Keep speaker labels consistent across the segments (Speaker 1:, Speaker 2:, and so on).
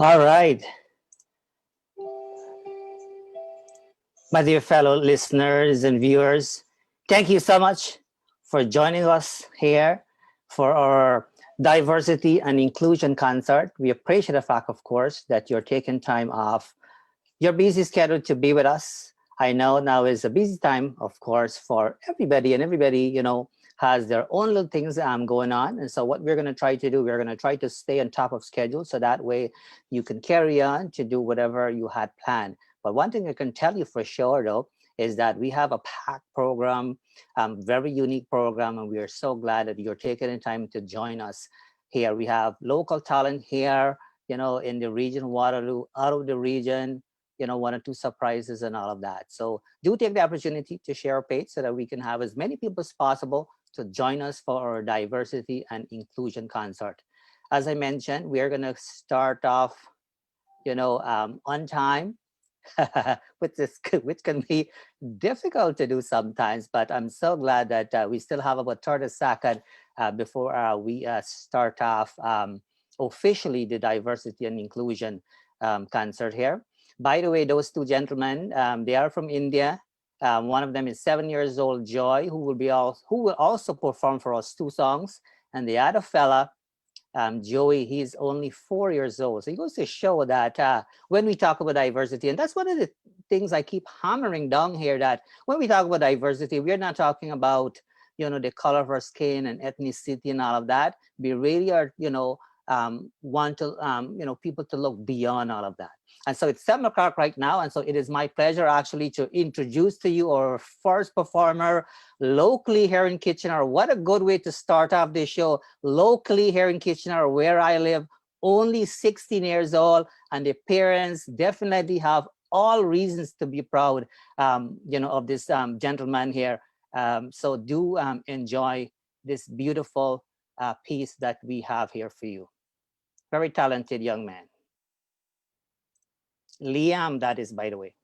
Speaker 1: All right, my dear fellow listeners and viewers, thank you so much for joining us here for our diversity and inclusion concert. We appreciate the fact, of course, that you're taking time off your busy schedule to be with us. I know now is a busy time, of course, for everybody, and everybody, has their own little things going on. And so, what we're going to try to do, we're going to try to stay on top of schedule so that way you can carry on to do whatever you had planned. But one thing I can tell you for sure, though, is that we have a packed program, very unique program, and we are so glad that you're taking the time to join us here. We have local talent here, in the region, Waterloo, out of the region, one or two surprises and all of that. So do take the opportunity to share our page so that we can have as many people as possible to join us for our diversity and inclusion concert. As I mentioned, we are going to start off, on time, which can be difficult to do sometimes. But I'm so glad that we still have about 30 seconds before we start off officially the diversity and inclusion concert here. By the way, those two gentlemen, they are from India. One of them is 7 years old, Joy, who will also perform for us two songs, and the other fella, Joey, he's only 4 years old. So he goes to show that when we talk about diversity, and that's one of the things I keep hammering down here, that when we talk about diversity, we're not talking about, the color of our skin and ethnicity and all of that. We really are, want to, people to look beyond all of that. And so it's 7 o'clock right now. And so it is my pleasure actually to introduce to you our first performer locally here in Kitchener. What a good way to start off this show. Locally here in Kitchener, where I live, only 16 years old. And the parents definitely have all reasons to be proud, of this gentleman here. So do enjoy this beautiful piece that we have here for you. Very talented young man. Liam, that is, by the way.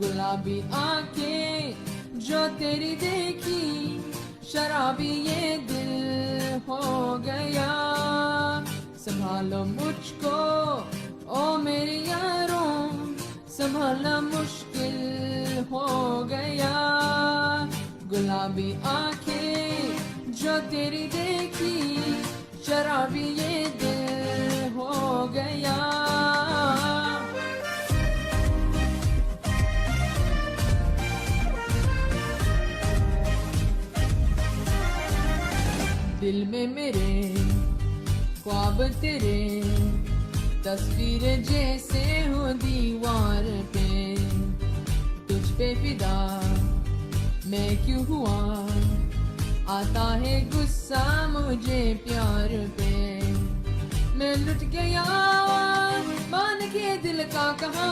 Speaker 2: गुलाबी आंखें जो तेरी देखी शराबी ये दिल हो गया संभालो मुझको ओ मेरे यारों संभालना मुश्किल हो गया गुलाबी आंखें जो तेरी देखी शराबी ये दिल हो गया दिल में मेरे ख्वाब तेरे तस्वीर जैसे हो दीवार पे तुझ पे फिदा मैं क्यों हुआ आता है गुस्सा मुझे प्यार पे मैं लुट गया मान के दिल का कहा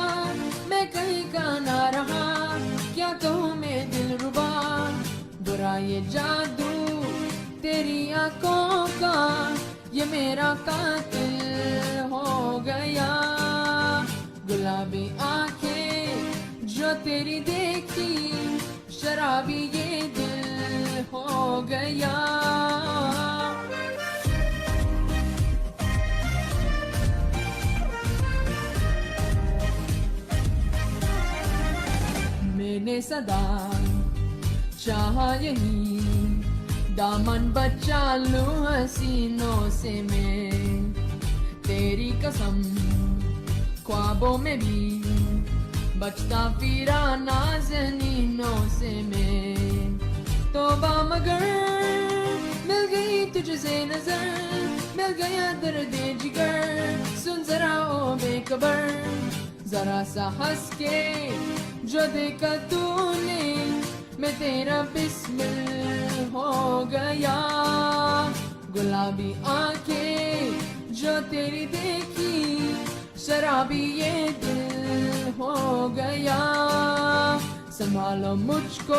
Speaker 2: मैं कहीं का ना रहा क्या कहूँ मैं दिलरुबा बुरा ये जादू तेरी आंखों का ये मेरा कातिल हो गया गुलाबी आंखें जो तेरी देखी शराबी ये दिल हो गया मैंने सदा चाहा यही दामन बचा लूं हसीनों से मैं तेरी कसम ख्वाबों में भी बचता फिरा नाज़नीनों से मैं तौबा मगर मिल गई तुझसे नजर मिल गया दर्द जिगर सुन जरा ओ बेखबर जरा सा हंस के जो देखा तूने मैं तेरा बिस्मिल हो गया गुलाबी आंखें जो तेरी देखी शराबी ये दिल हो गया संभालो मुझको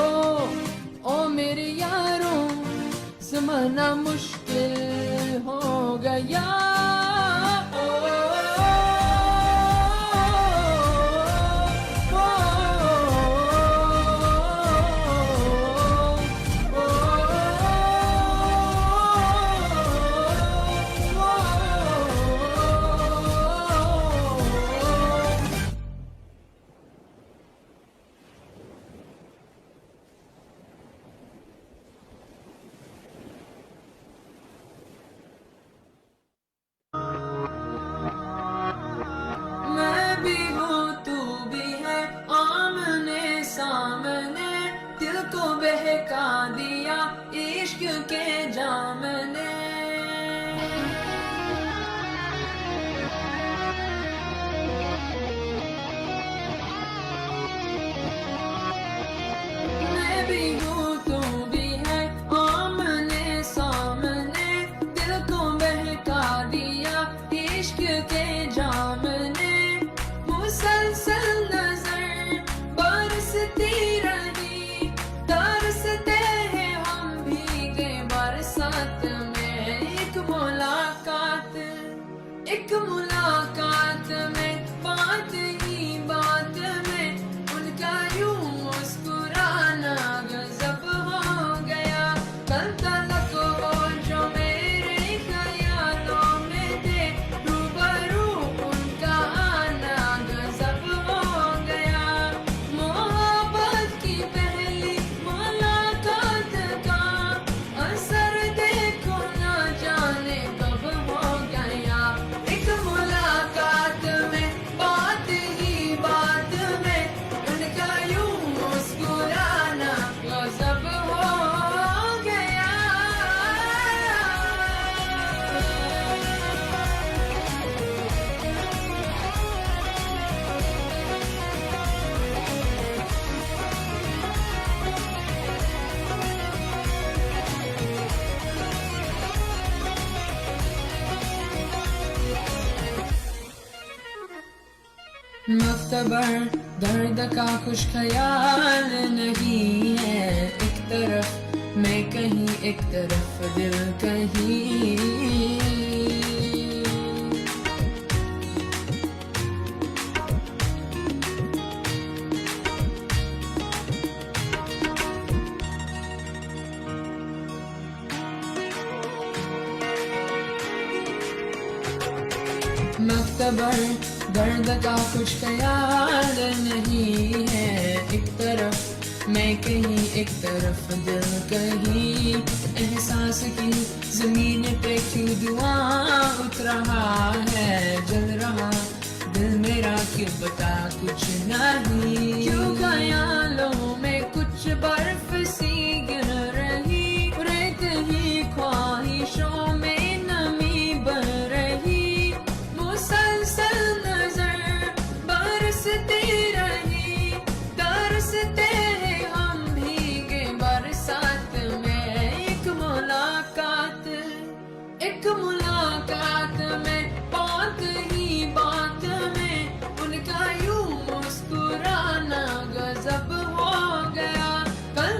Speaker 2: ओ मेरे यारों, संभालना मुश्किल हो गया। बहका दिया इश्क के जाम ने, मैं भी हूँ तू भी है आमने सामने, दिल को बहका दिया इश्क के जाम ने। मुसलसल नजर बरसती रही, तरसते हैं हम भीगे बरसात में। एक मुलाकात में बात ही बात में उनका यूं मुस्कुराना गजब हो गया। कल तलक हो जो मेरे ख्यालों में थे, रूबरू उनका आना गजब हो गया। मोहब्बत की पहली मुलाकात का असर देखो ना जाने कब हो गया। एक मुलाकात में बात ही बात में उनका यूं मुस्कुराना गजब हो गया। मुख्तबर दर्द का कुछ ख्याल नहीं है, एक तरफ मैं कहीं एक तरफ दिल कहीं। मुख्तबर दर्द का कुछ ख्याल नहीं है, एक तरफ मैं कहीं एक तरफ दिल कहीं। एहसास की जमीन पे क्यों धुआं उठ रहा है, जल रहा दिल मेरा क्यों बता कुछ नहीं। क्यों ख्यालों में कुछ बर्फ सी गिर रही, रेत ही ख्वाहिशों में नमी बन रही। मुसलसल नजर बरसती रही, तरसते हैं हम भीगे बरसात में। एक मुलाकात में बात ही बात में उनका यूं मुस्कुराना गजब हो गया। कल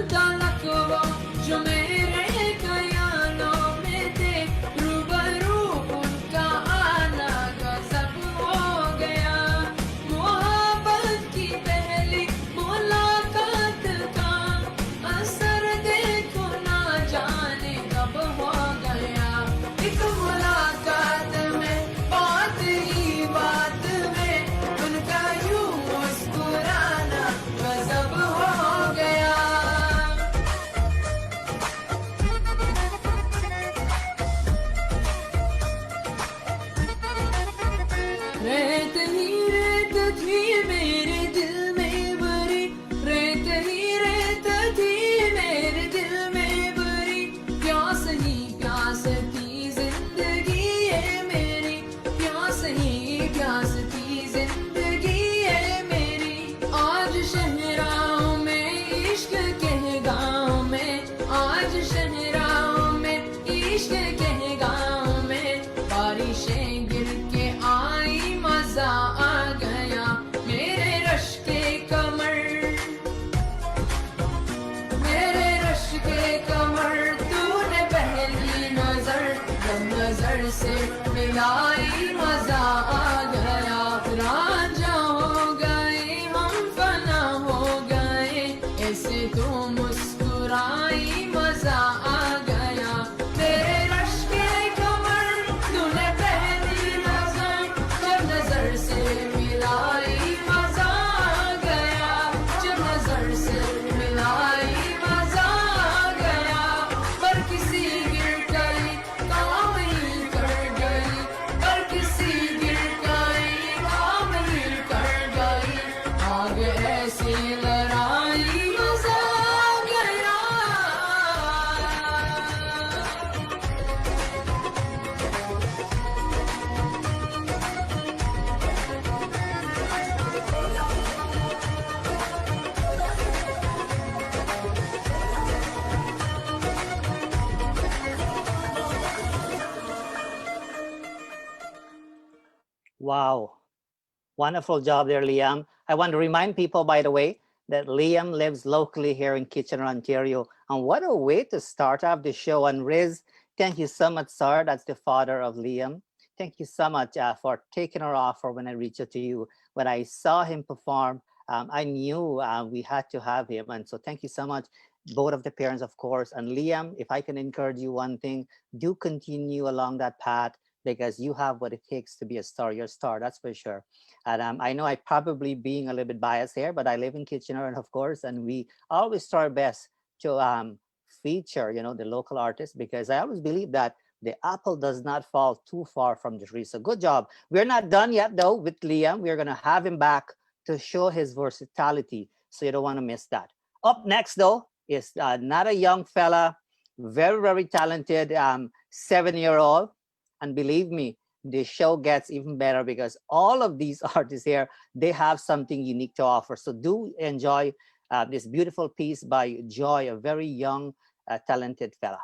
Speaker 1: Wow. Wonderful job there, Liam. I want to remind people, by the way, that Liam lives locally here in Kitchener, Ontario. And what a way to start off the show. And Riz, thank you so much, sir. That's the father of Liam. Thank you so much for taking our offer when I reached out to you. When I saw him perform, I knew we had to have him. And so thank you so much, both of the parents, of course. And Liam, if I can encourage you one thing, do continue along that path because you have what it takes to be a star. You're a star, that's for sure. And I know I probably being a little bit biased here, but I live in Kitchener, and of course, and we always try our best to feature, the local artists because I always believe that the apple does not fall too far from the tree. So good job. We're not done yet though with Liam. We're gonna have him back to show his versatility. So you don't want to miss that. Up next though is not a young fella, very very talented 7-year-old, and believe me, the show gets even better because all of these artists here, they have something unique to offer. So do enjoy this beautiful piece by Joy, a very young, talented fella.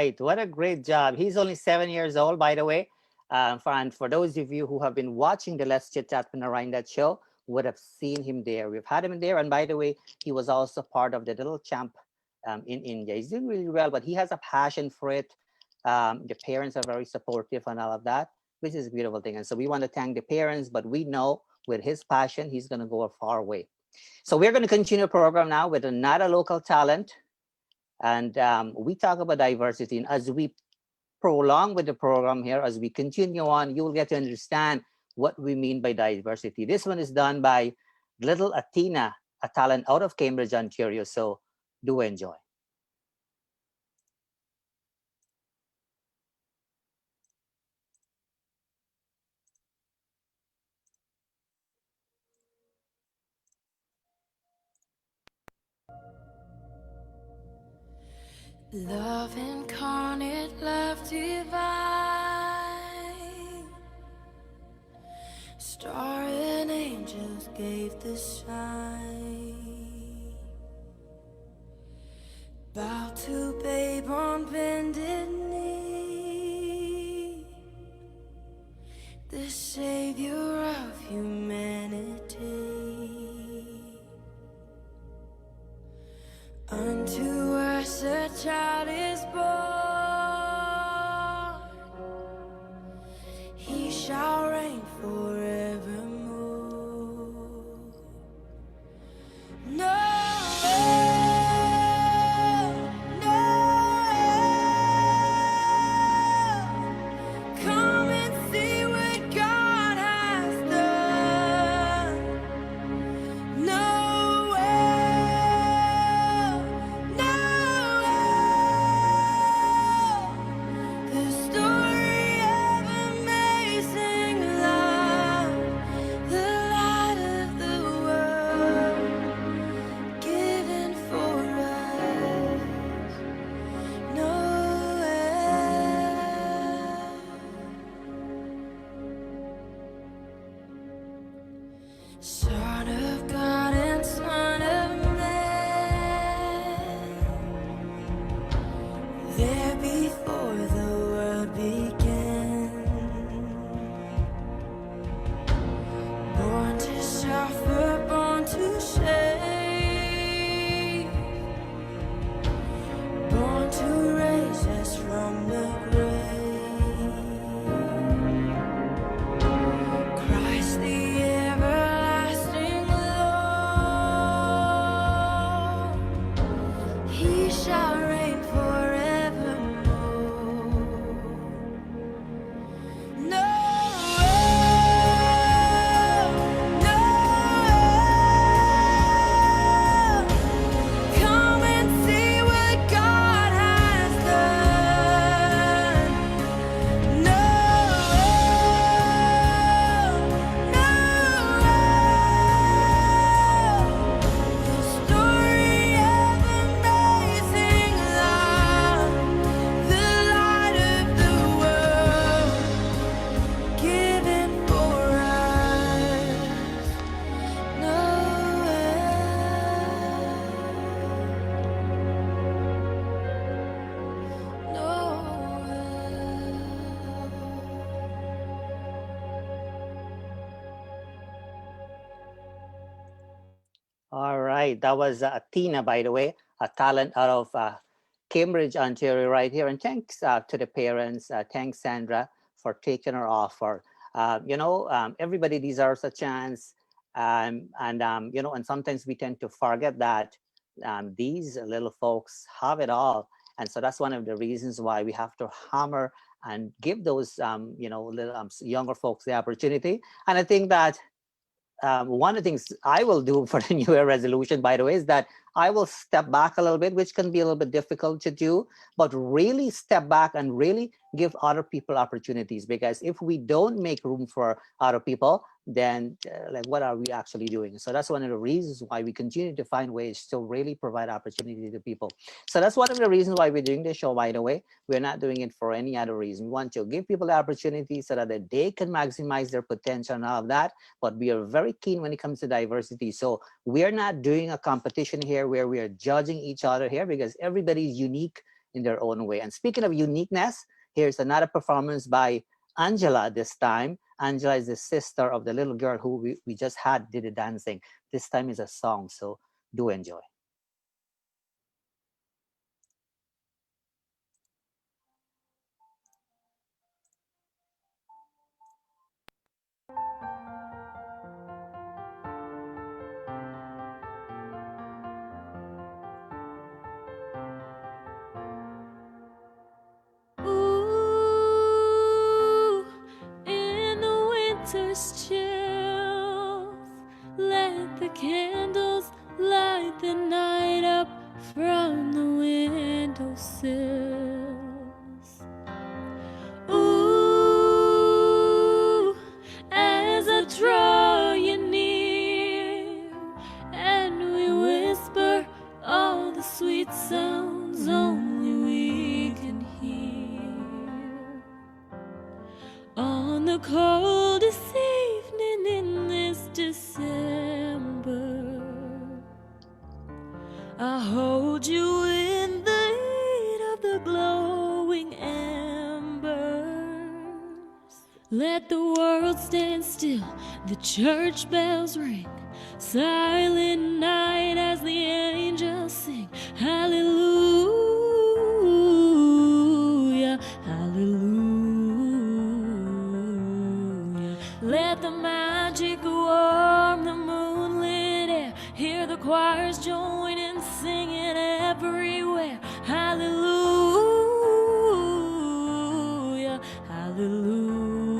Speaker 1: right. What a great job. He's only 7 years old, by the way. And for those of you who have been watching the Let's Chit Chat with Narine That show, would have seen him there. We've had him there. And by the way, he was also part of the Little Champ in India. He's doing really well, but he has a passion for it. The parents are very supportive and all of that, which is a beautiful thing. And so we want to thank the parents, but we know with his passion, he's going to go a far way. So we're going to continue the program now with another local talent. And we talk about diversity. And as we prolong with the program here, as we continue on, you will get to understand what we mean by diversity. This one is done by little Athena, a talent out of Cambridge, Ontario. So do enjoy.
Speaker 2: Love incarnate, love divine. Star and angels gave the sign. Bow to babe on bended knee, the savior of humanity. Unto us a child is born, he shall reign forevermore. No, no, come and see what God has done. No, the story of amazing love, the light of the world, given for us. Noel, Son of God and Son of Man, there before the world began, born to suffer, born to save, born to raise us from the grave. Christ the everlasting Lord, he shall reign forevermore. No, no, come and see what God has done. No, no, the story of amazing love, the light of the world, given for us.
Speaker 1: All right. That was Athena, by the way, a talent out of Cambridge, Ontario, right here. And thanks to the parents. Thanks, Sandra, for taking our offer. Everybody deserves a chance. And sometimes we tend to forget that these little folks have it all. And so that's one of the reasons why we have to hammer and give those, little younger folks the opportunity. And I think that one of the things I will do for the New Year resolution, by the way, is that I will step back a little bit, which can be a little bit difficult to do, but really step back and really give other people opportunities. Because if we don't make room for other people, then what are we actually doing? So that's one of the reasons why we continue to find ways to really provide opportunity to people. So that's one of the reasons why we're doing this show, by the way. We're not doing it for any other reason. We want to give people the opportunity so that they can maximize their potential and all of that. But we are very keen when it comes to diversity. So we're not doing a competition here where we are judging each other here, because everybody is unique in their own way. And speaking of uniqueness, here's another performance by Angela this time. Angela is the sister of the little girl who we just had did the dancing. This time is a song, so do enjoy.
Speaker 2: Ooh, in the winter's chills, let the candles light the night up from the windowsills. Ooh, as I draw you near, and we whisper all the sweet sounds only we can hear. On the coldest evening in this December, I hold you in the heat of the glowing embers. Let the world stand still, the church bells ring. Silent night as the angels sing. Hallelujah, hallelujah. Let the magic warm the moonlit air. Hear the choirs join in singing everywhere. Hallelujah, hallelujah.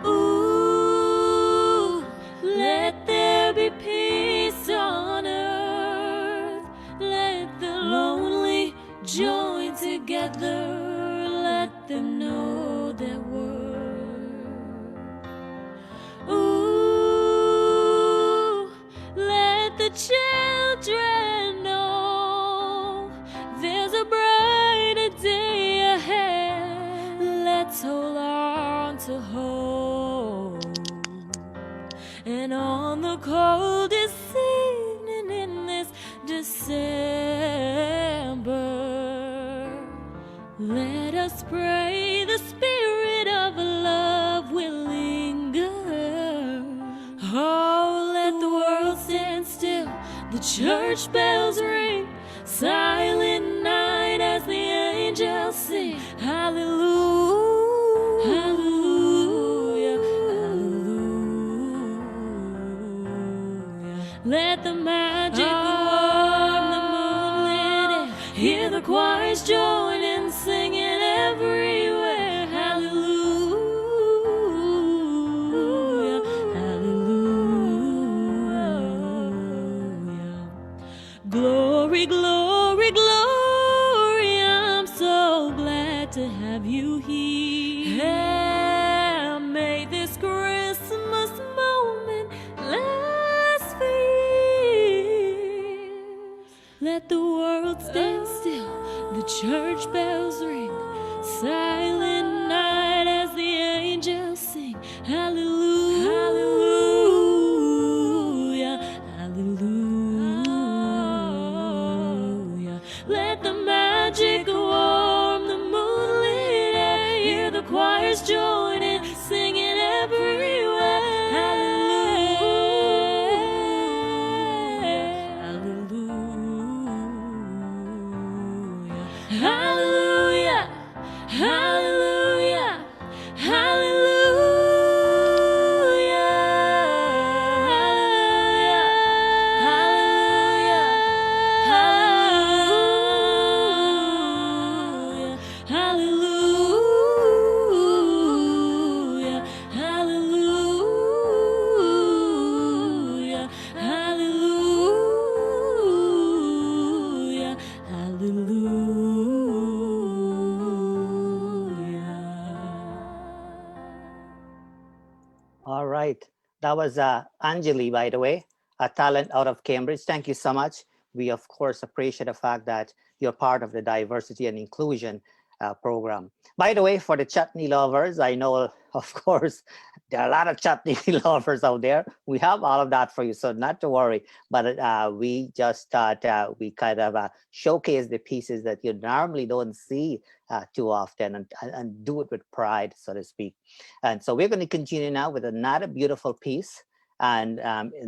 Speaker 2: Ooh, let there be peace on earth. Let the lonely join together. Let them know their worth. Ooh, let the children know there's a brighter day ahead. Let's hold on to hope. And on the coldest evening in this December, let us pray the spirit of love will linger. Oh, let the world stand still, the church bells ring. Silent night as the angels sing. Hallelujah, hallelujah, hallelujah. Let the magic warm the moonlit air. Hear the choirs join in singing everywhere. Hallelujah, hallelujah. Glory, glory, glory, I'm so glad to have you here. And may this Christmas moment last for years. Let the world stand still, the church bells ring. Silent night as the angels sing. Hallelujah, hallelujah, hallelujah. Let the magic warm the moonlit air. Hear the choirs join in singing everywhere. Hallelujah, hallelujah, hallelujah, hallelujah, hallelujah, hallelujah, hallelujah, hallelujah, hallelujah.
Speaker 1: All right. That was Anjali, by the way, a talent out of Cambridge. Thank you so much. We, of course, appreciate the fact that you're part of the diversity and inclusion program. By the way, for the chutney lovers, I know of course, there are a lot of chutney lovers out there. We have all of that for you, so not to worry. But we just thought we kind of showcase the pieces that you normally don't see too often, and do it with pride, so to speak. And so we're going to continue now with another beautiful piece. And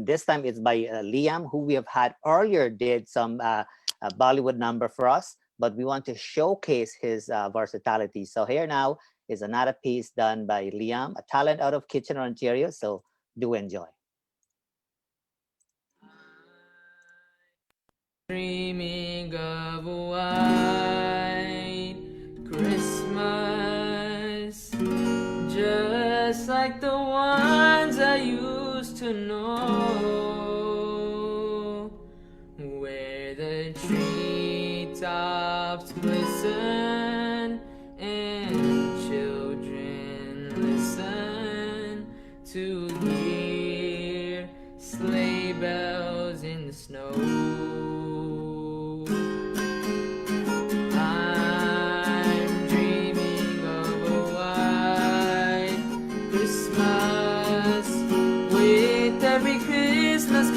Speaker 1: this time it's by Liam, who we have had earlier did some Bollywood number for us, but we want to showcase his versatility. So here now is another piece done by Liam, a talent out of Kitchener, Ontario. So do enjoy.
Speaker 3: Dreaming of a white Christmas, just like the ones I used to know, where the treetops glisten and children listen to hear sleigh bells in the snow.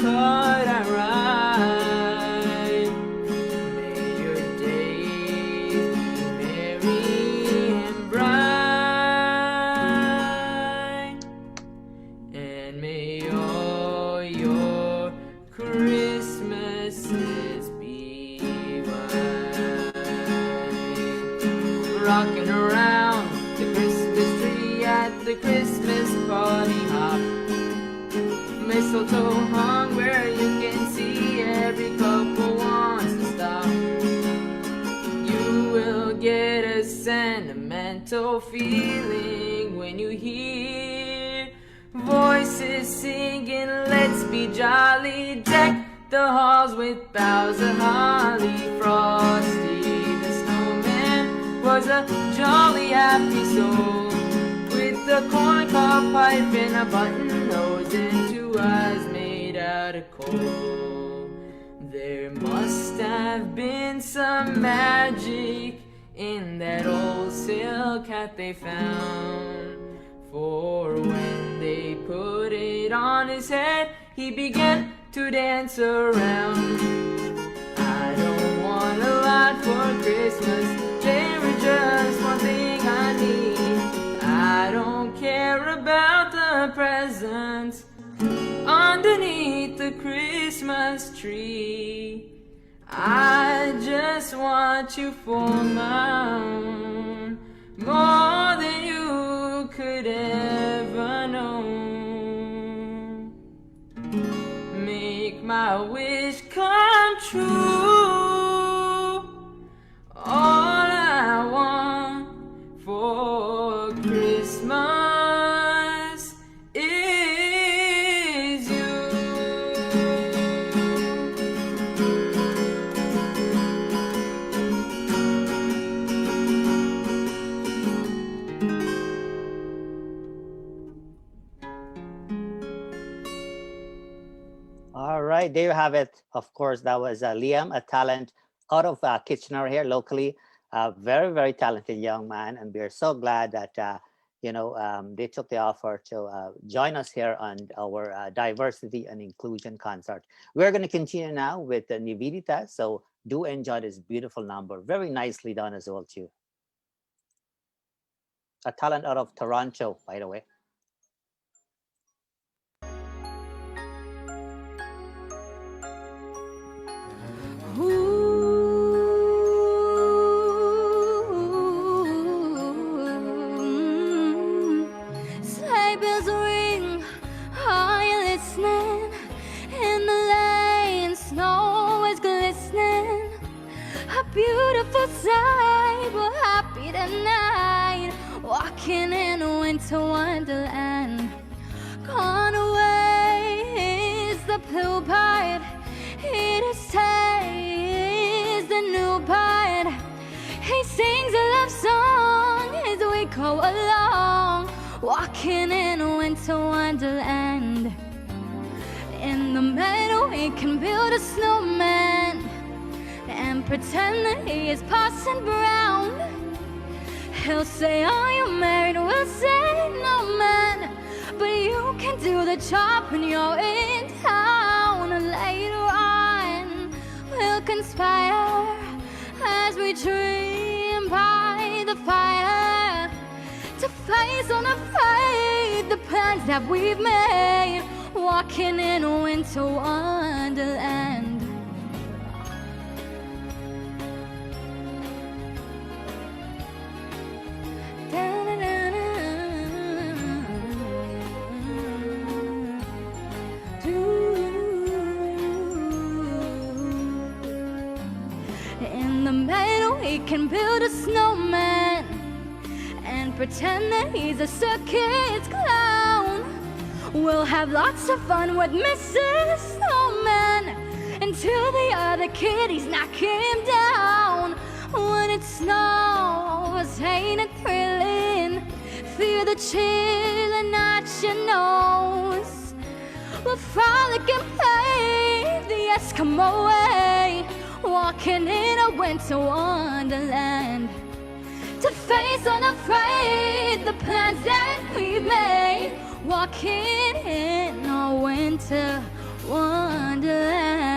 Speaker 3: Card I write, may your days be merry and bright, and may all your Christmases be white. Rocking around the Christmas tree at the Christmas party hop, mistletoe hung where you can see every couple wants to stop. You will get a sentimental feeling when you hear voices singing, let's be jolly. Deck the halls with boughs of holly. Frosty the snowman was a jolly happy soul, with a corncob pipe and a button nose and two eyes made out of coal. There must have been some magic in that old silk hat they found, for when they put it on his head, he began to dance around. I don't want a lot for Christmas, there is just one thing I need. I don't care about the presents underneath the Christmas tree. I just want you for my own, more than you could ever know. Make my wish come true. All I want for Christmas is you.
Speaker 1: All right, there you have it. Of course, that was Liam, a talent out of Kitchener here locally. Very, very talented young man, and we are so glad that they took the offer to join us here on our diversity and inclusion concert. We're going to continue now with Nivedita, so do enjoy this beautiful number. Very nicely done as well too. A talent out of Toronto, by the way.
Speaker 2: Sleigh bells ring, are you listening? In the lane, snow is glistening. A beautiful sight, we're happy tonight, walking in a winter wonderland. Gone away is the blue part, here to stay is the new part. He sings a love song as we go along, walking in a winter wonderland. In the meadow we can build a snowman and pretend that he is Parson Brown. He'll say, are you married? We'll say, no man. But you can do the job when you're in town. And later on, we'll conspire as we dream by the fire to face unafraid the plans that we've made, walking in a winter wonderland. In the middle, we can build a snowman and pretend that he's a circus clown. We'll have lots of fun with Mrs. Snowman until the other kitties knock him down. When it snows, ain't it thrilling? Feel the chill at your nose. We'll frolic and play the Eskimo way, walking in a winter wonderland to face unafraid the plans that we've made, walking in a winter wonderland.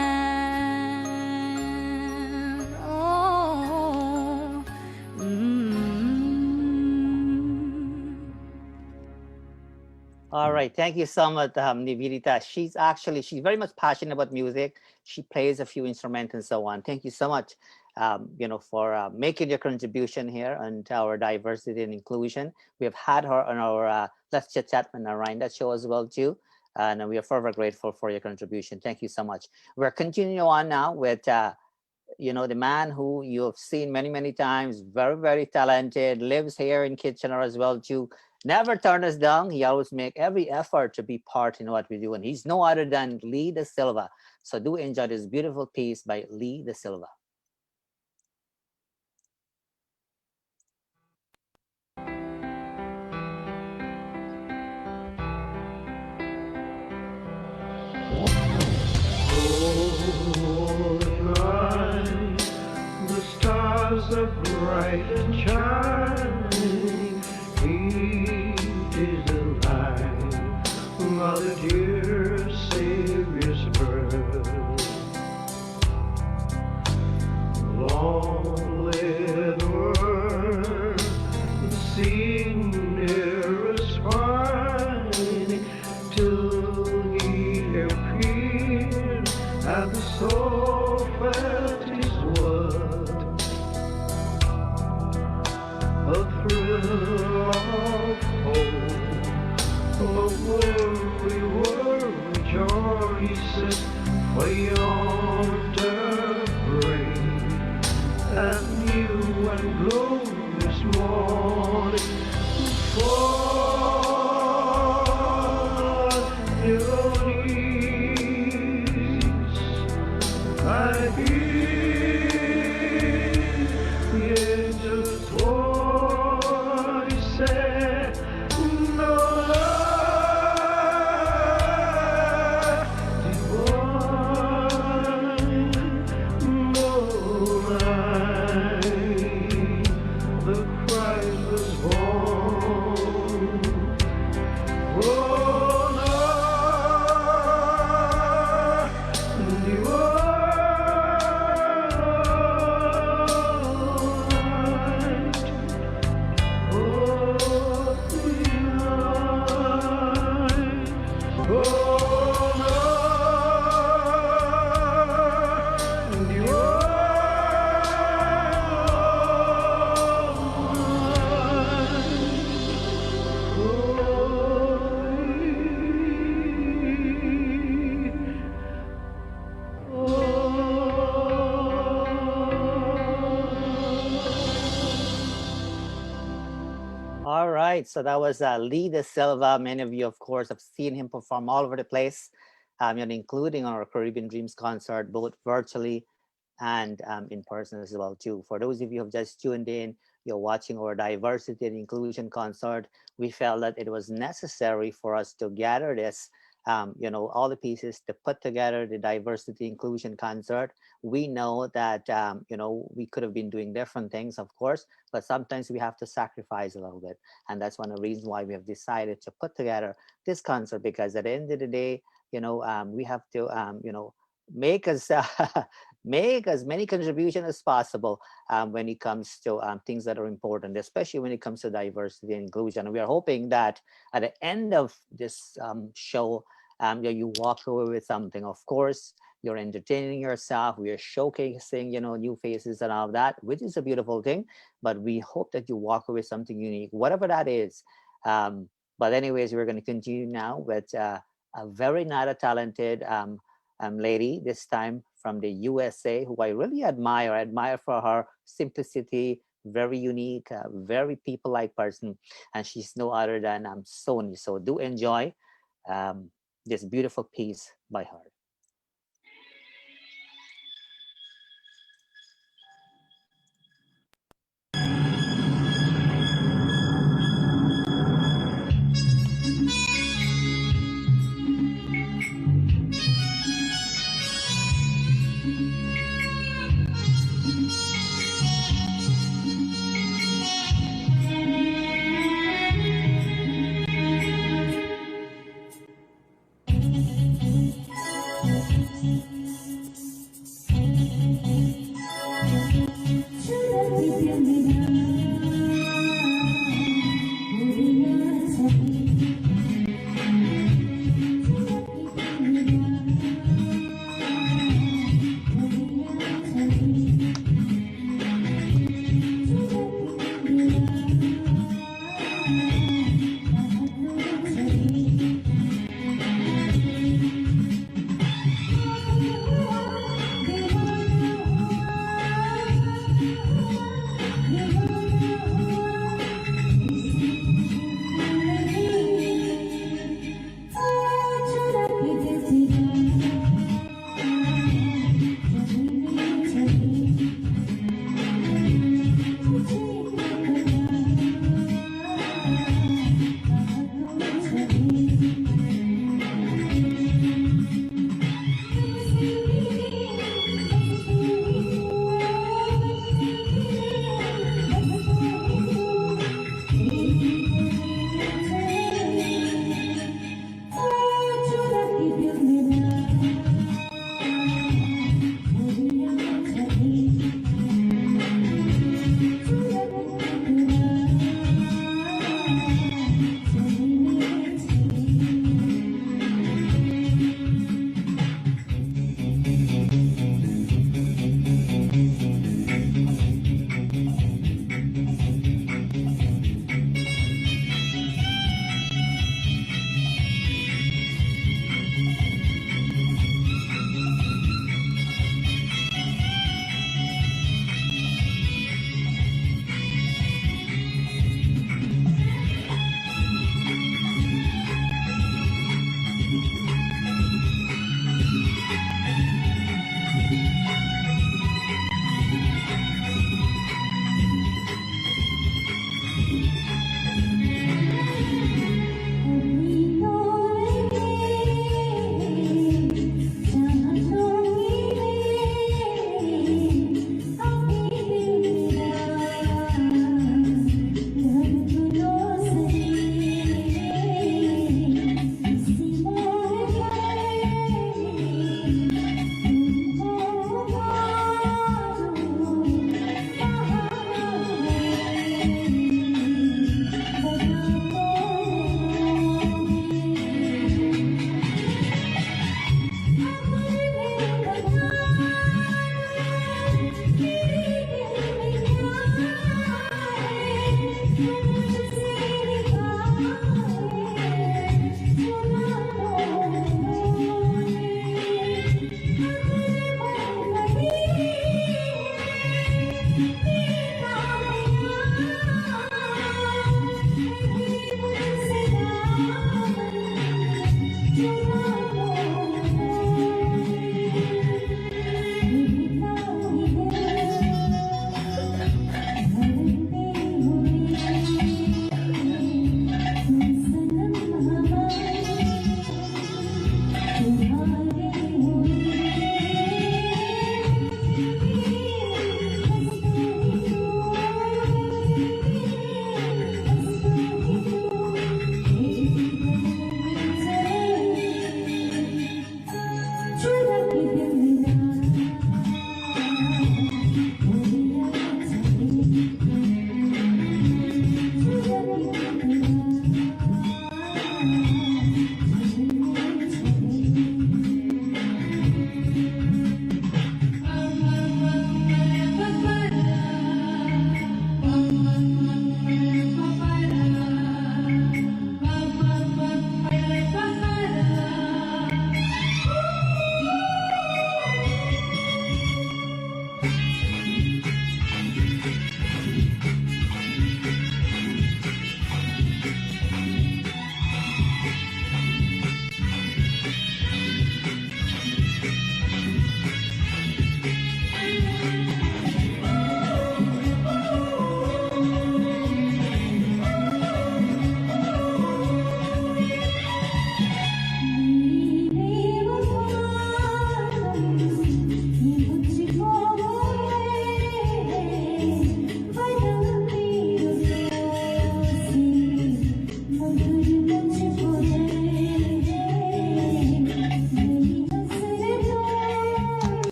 Speaker 2: Oh,
Speaker 1: All right, thank you so much, Nivedita. She's very much passionate about music. She plays a few instruments and so on. Thank you so much, for making your contribution here and our diversity and inclusion. We have had her on our Let's Chit Chat with Narine Dat show as well too, and we are forever grateful for your contribution. Thank you so much. We're continuing on now with the man who you have seen many times, very, very talented, lives here in Kitchener as well too. Never turn us down. He always make every effort to be part in what we do. And he's no other than Lee Da Silva. So do enjoy this beautiful piece by Lee Da Silva.
Speaker 4: The stars are bright and shining. He is alive. Mother dear Savior's birth. Long live the world. The sea near us finding till he appeared at the soul felt his word. A thrill of hope, a worry, joys for yonder break, that new and glorious morning for your knees. I hear the angel's voice say, no love divine, no light, the Christ was born. Oh,
Speaker 1: All right, so that was Lee Da Silva. Many of you, of course, have seen him perform all over the place, including on our Caribbean Dreams concert, both virtually and in person as well too. For those of you who have just tuned in, you're watching our diversity and inclusion concert. We felt that it was necessary for us to gather this all the pieces to put together the diversity inclusion concert. We know that we could have been doing different things, of course, but sometimes we have to sacrifice a little bit, and that's one of the reasons why we have decided to put together this concert, because at the end of the day, we have to make us make as many contributions as possible when it comes to things that are important, especially when it comes to diversity and inclusion. And we are hoping that at the end of this show, you walk away with something. Of course, you're entertaining yourself. We are showcasing, new faces and all of that, which is a beautiful thing. But we hope that you walk away with something unique, whatever that is. But anyways, we're going to continue now with a very not a talented lady, this time from the USA, who I really admire. I admire for her simplicity, very unique, very people-like person, and she's no other than Sony. So do enjoy this beautiful piece by her.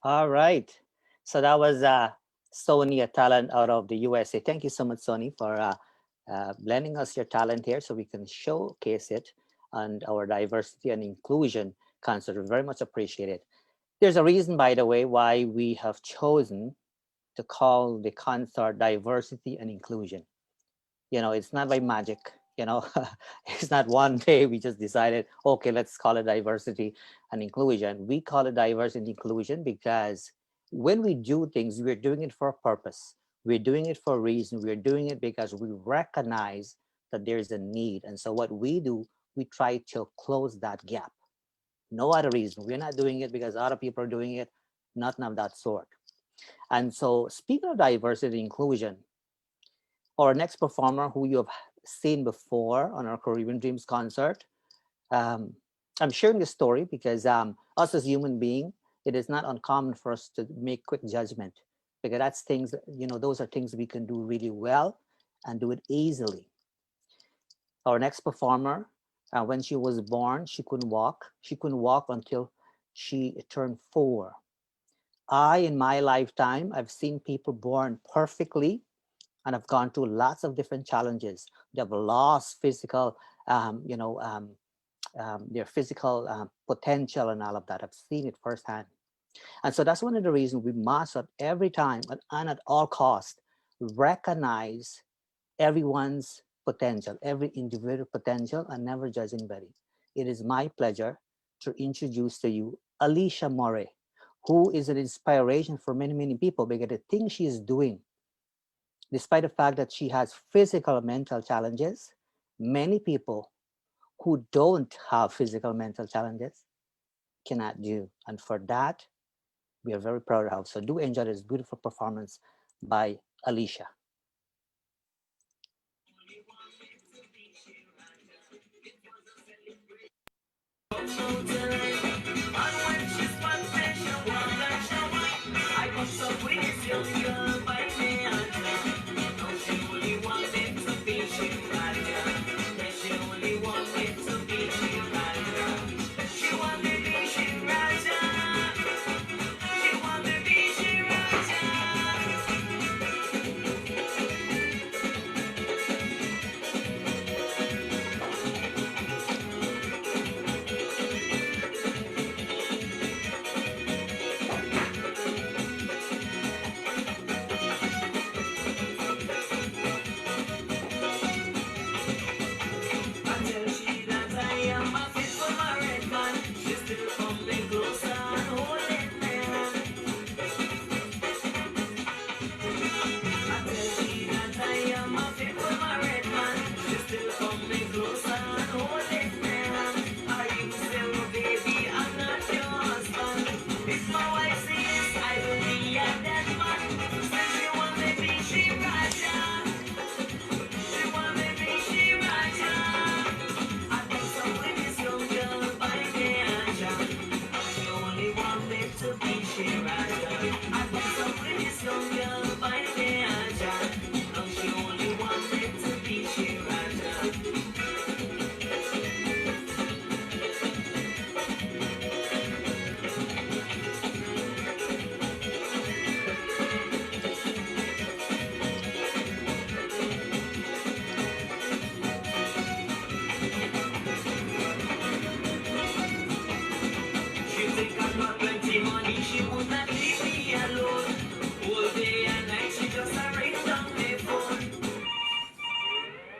Speaker 1: All right. So that was Sony, a talent out of the USA. Thank you so much, Sony, for lending us your talent here so we can showcase it and our diversity and inclusion concert. We very much appreciate it. There's a reason, by the way, why we have chosen to call the concert diversity and inclusion. It's not by magic. you know it's not one day we just decided, okay, let's call it diversity and inclusion. We call it diversity and inclusion because when we do things, we're doing it for a purpose, we're doing it for a reason, we're doing it because we recognize that there's a need. And so what we do, we try to close that gap. No other reason. We're not doing it because other people are doing it, nothing of that sort. And so, speaking of diversity and inclusion, our next performer, who you have seen before on our Caribbean Dreams concert, um, I'm sharing this story because us as human being, it is not uncommon for us to make quick judgment, because that's things, those are things we can do really well and do it easily. Our next performer, when she was born, she couldn't walk. She couldn't walk until she turned 4. In my lifetime, I've seen people born perfectly and have gone through lots of different challenges. They have lost physical, their physical potential and all of that. I've seen it firsthand. And so that's one of the reasons we must at every time and at all cost recognize everyone's potential, every individual potential, and never judge anybody. It is my pleasure to introduce to you Alicia Morey, who is an inspiration for many, many people, because the thing she is doing, despite the fact that she has physical and mental challenges, many people who don't have physical and mental challenges cannot do. And for that, we are very proud of. So do enjoy this beautiful performance by Alicia.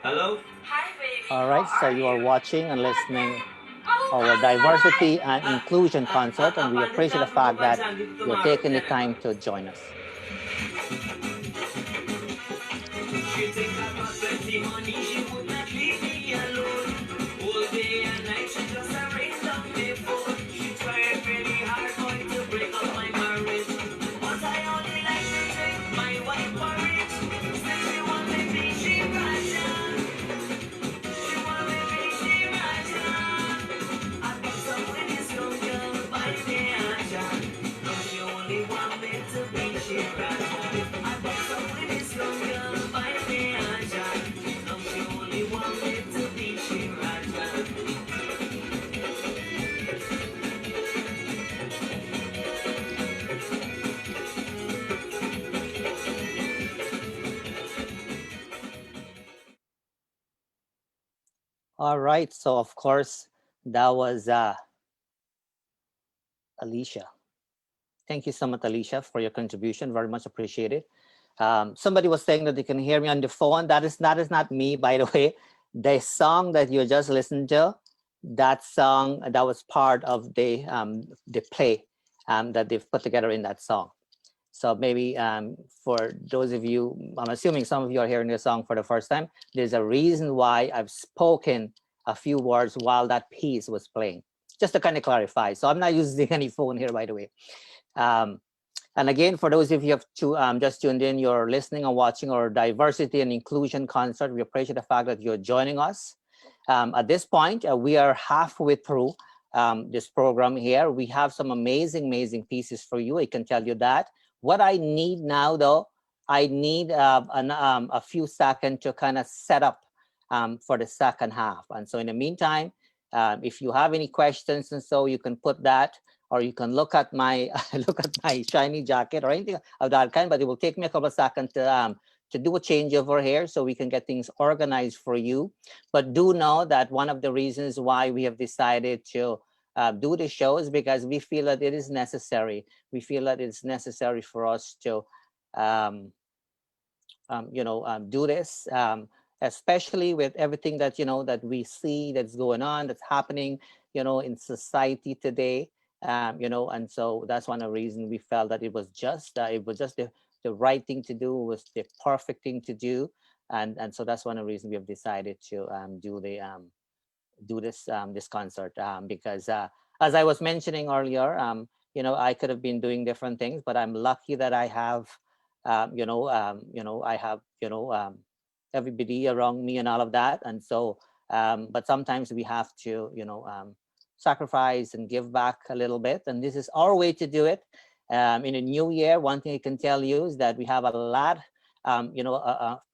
Speaker 3: Hello?
Speaker 1: All right, so you are watching and listening our diversity and inclusion concert, and we appreciate the fact that you're taking the time to join us.
Speaker 3: She think I got plenty money, she would not leave me alone. All day and night, she just a ring down my phone. She tried really hard going to break up my marriage, but I only like to drink my white porridge. Say she want me be she Raja, she want me be she Raja. I got some with this young girl by the name Aja. No, she only want me to be she Raja. I got some with this young girl by the name Aja. No, she
Speaker 1: All right. So of course that was Alicia. Thank you so much, Alicia, for your contribution. Very much appreciated. Somebody was saying that they can hear me on the phone. That is not me, by the way. The song that you just listened to, that song that was part of the play that they've put together in that song. So maybe for those of you, I'm assuming some of you are hearing the song for the first time. There's a reason why I've spoken a few words while that piece was playing, just to kind of clarify. So I'm not using any phone here, by the way. Um, and again, for those of you who have just tuned in, you're listening or watching our diversity and inclusion concert. We appreciate the fact that you're joining us. At this point, we are halfway through this program here. We have some amazing, amazing pieces for you. I can tell you that. What I need now, though, I need a few seconds to kind of set up for the second half. And so in the meantime, if you have any questions and so you can put that, or you can look at my look at my shiny jacket or anything of that kind. But it will take me a couple of seconds to do a changeover here so we can get things organized for you. But do know that one of the reasons why we have decided to do the show is because we feel that it is necessary. We feel that it's necessary for us to do this, especially with everything that that we see that's going on, that's happening, in society today. And so that's one of the reasons we felt that it was just the right thing to do, was the perfect thing to do, and so that's one of the reasons we have decided to do this concert, because as I was mentioning earlier, I could have been doing different things, but I'm lucky that I have I have everybody around me and all of that. And so but sometimes we have to sacrifice and give back a little bit, and this is our way to do it. In a new year, one thing I can tell you is that we have a lot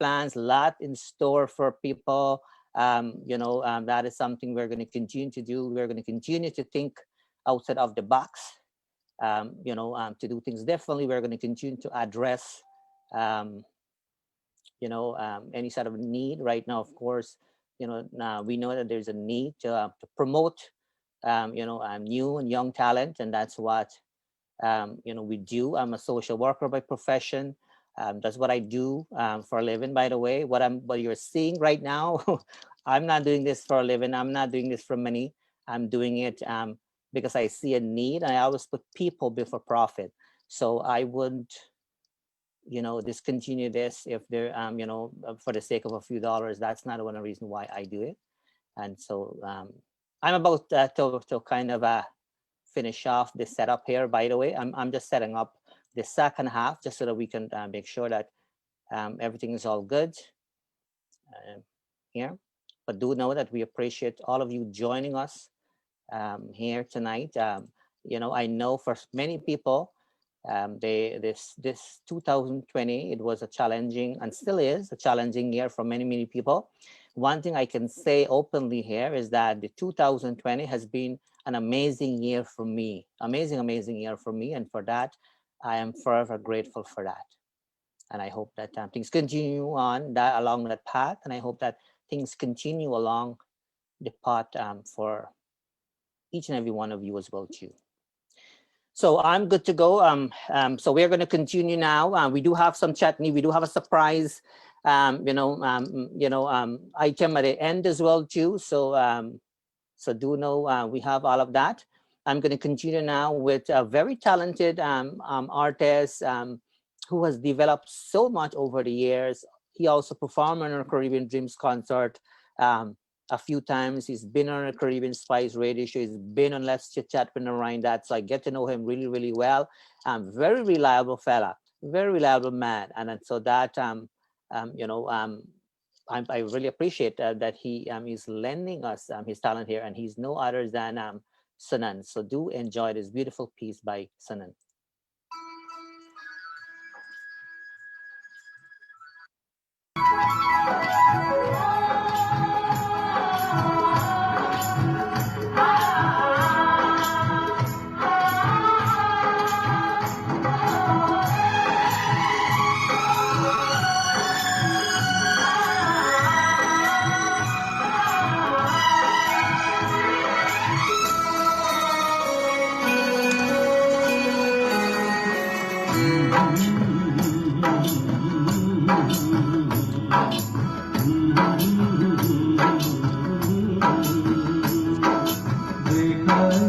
Speaker 1: plans, a lot in store for people. That is something we're going to continue to do. We're going to continue to think outside of the box, to do things differently. We're going to continue to address any sort of need right now. Of course, we know that there's a need to promote new and young talent, and that's what we do. I'm a social worker by profession. That's what I do for a living, by the way. What you're seeing right now, I'm not doing this for a living. I'm not doing this for money. I'm doing it because I see a need. I always put people before profit. So I wouldn't discontinue this if they're for the sake of a few dollars. That's not one reason why I do it. And so I'm about to kind of finish off this setup here. By the way, I'm just setting up the second half just so that we can make sure that everything is all good here. But do know that we appreciate all of you joining us here tonight. I know for many people, this 2020, it was a challenging, and still is a challenging year for many, many people. One thing I can say openly here is that the 2020 has been an amazing year for me, amazing year for me. And for that, I am forever grateful for that. And I hope that things continue on along that path. And I hope that things continue along the path for each and every one of you as well too. So I'm good to go. So we're going to continue now. We do have some chutney. We do have a surprise, item at the end as well too. So so do know we have all of that. I'm going to continue now with a very talented artist who has developed so much over the years. He also performed on our Caribbean Dreams concert a few times. He's been on a Caribbean Spice radio show. He's been on Let's Chit Chat with Narine Dat. So I get to know him really, really well. Very reliable fella, very reliable man. And so that, I really appreciate that he is lending us his talent here. And he's no other than Sanan. So do enjoy this beautiful piece by Sanan.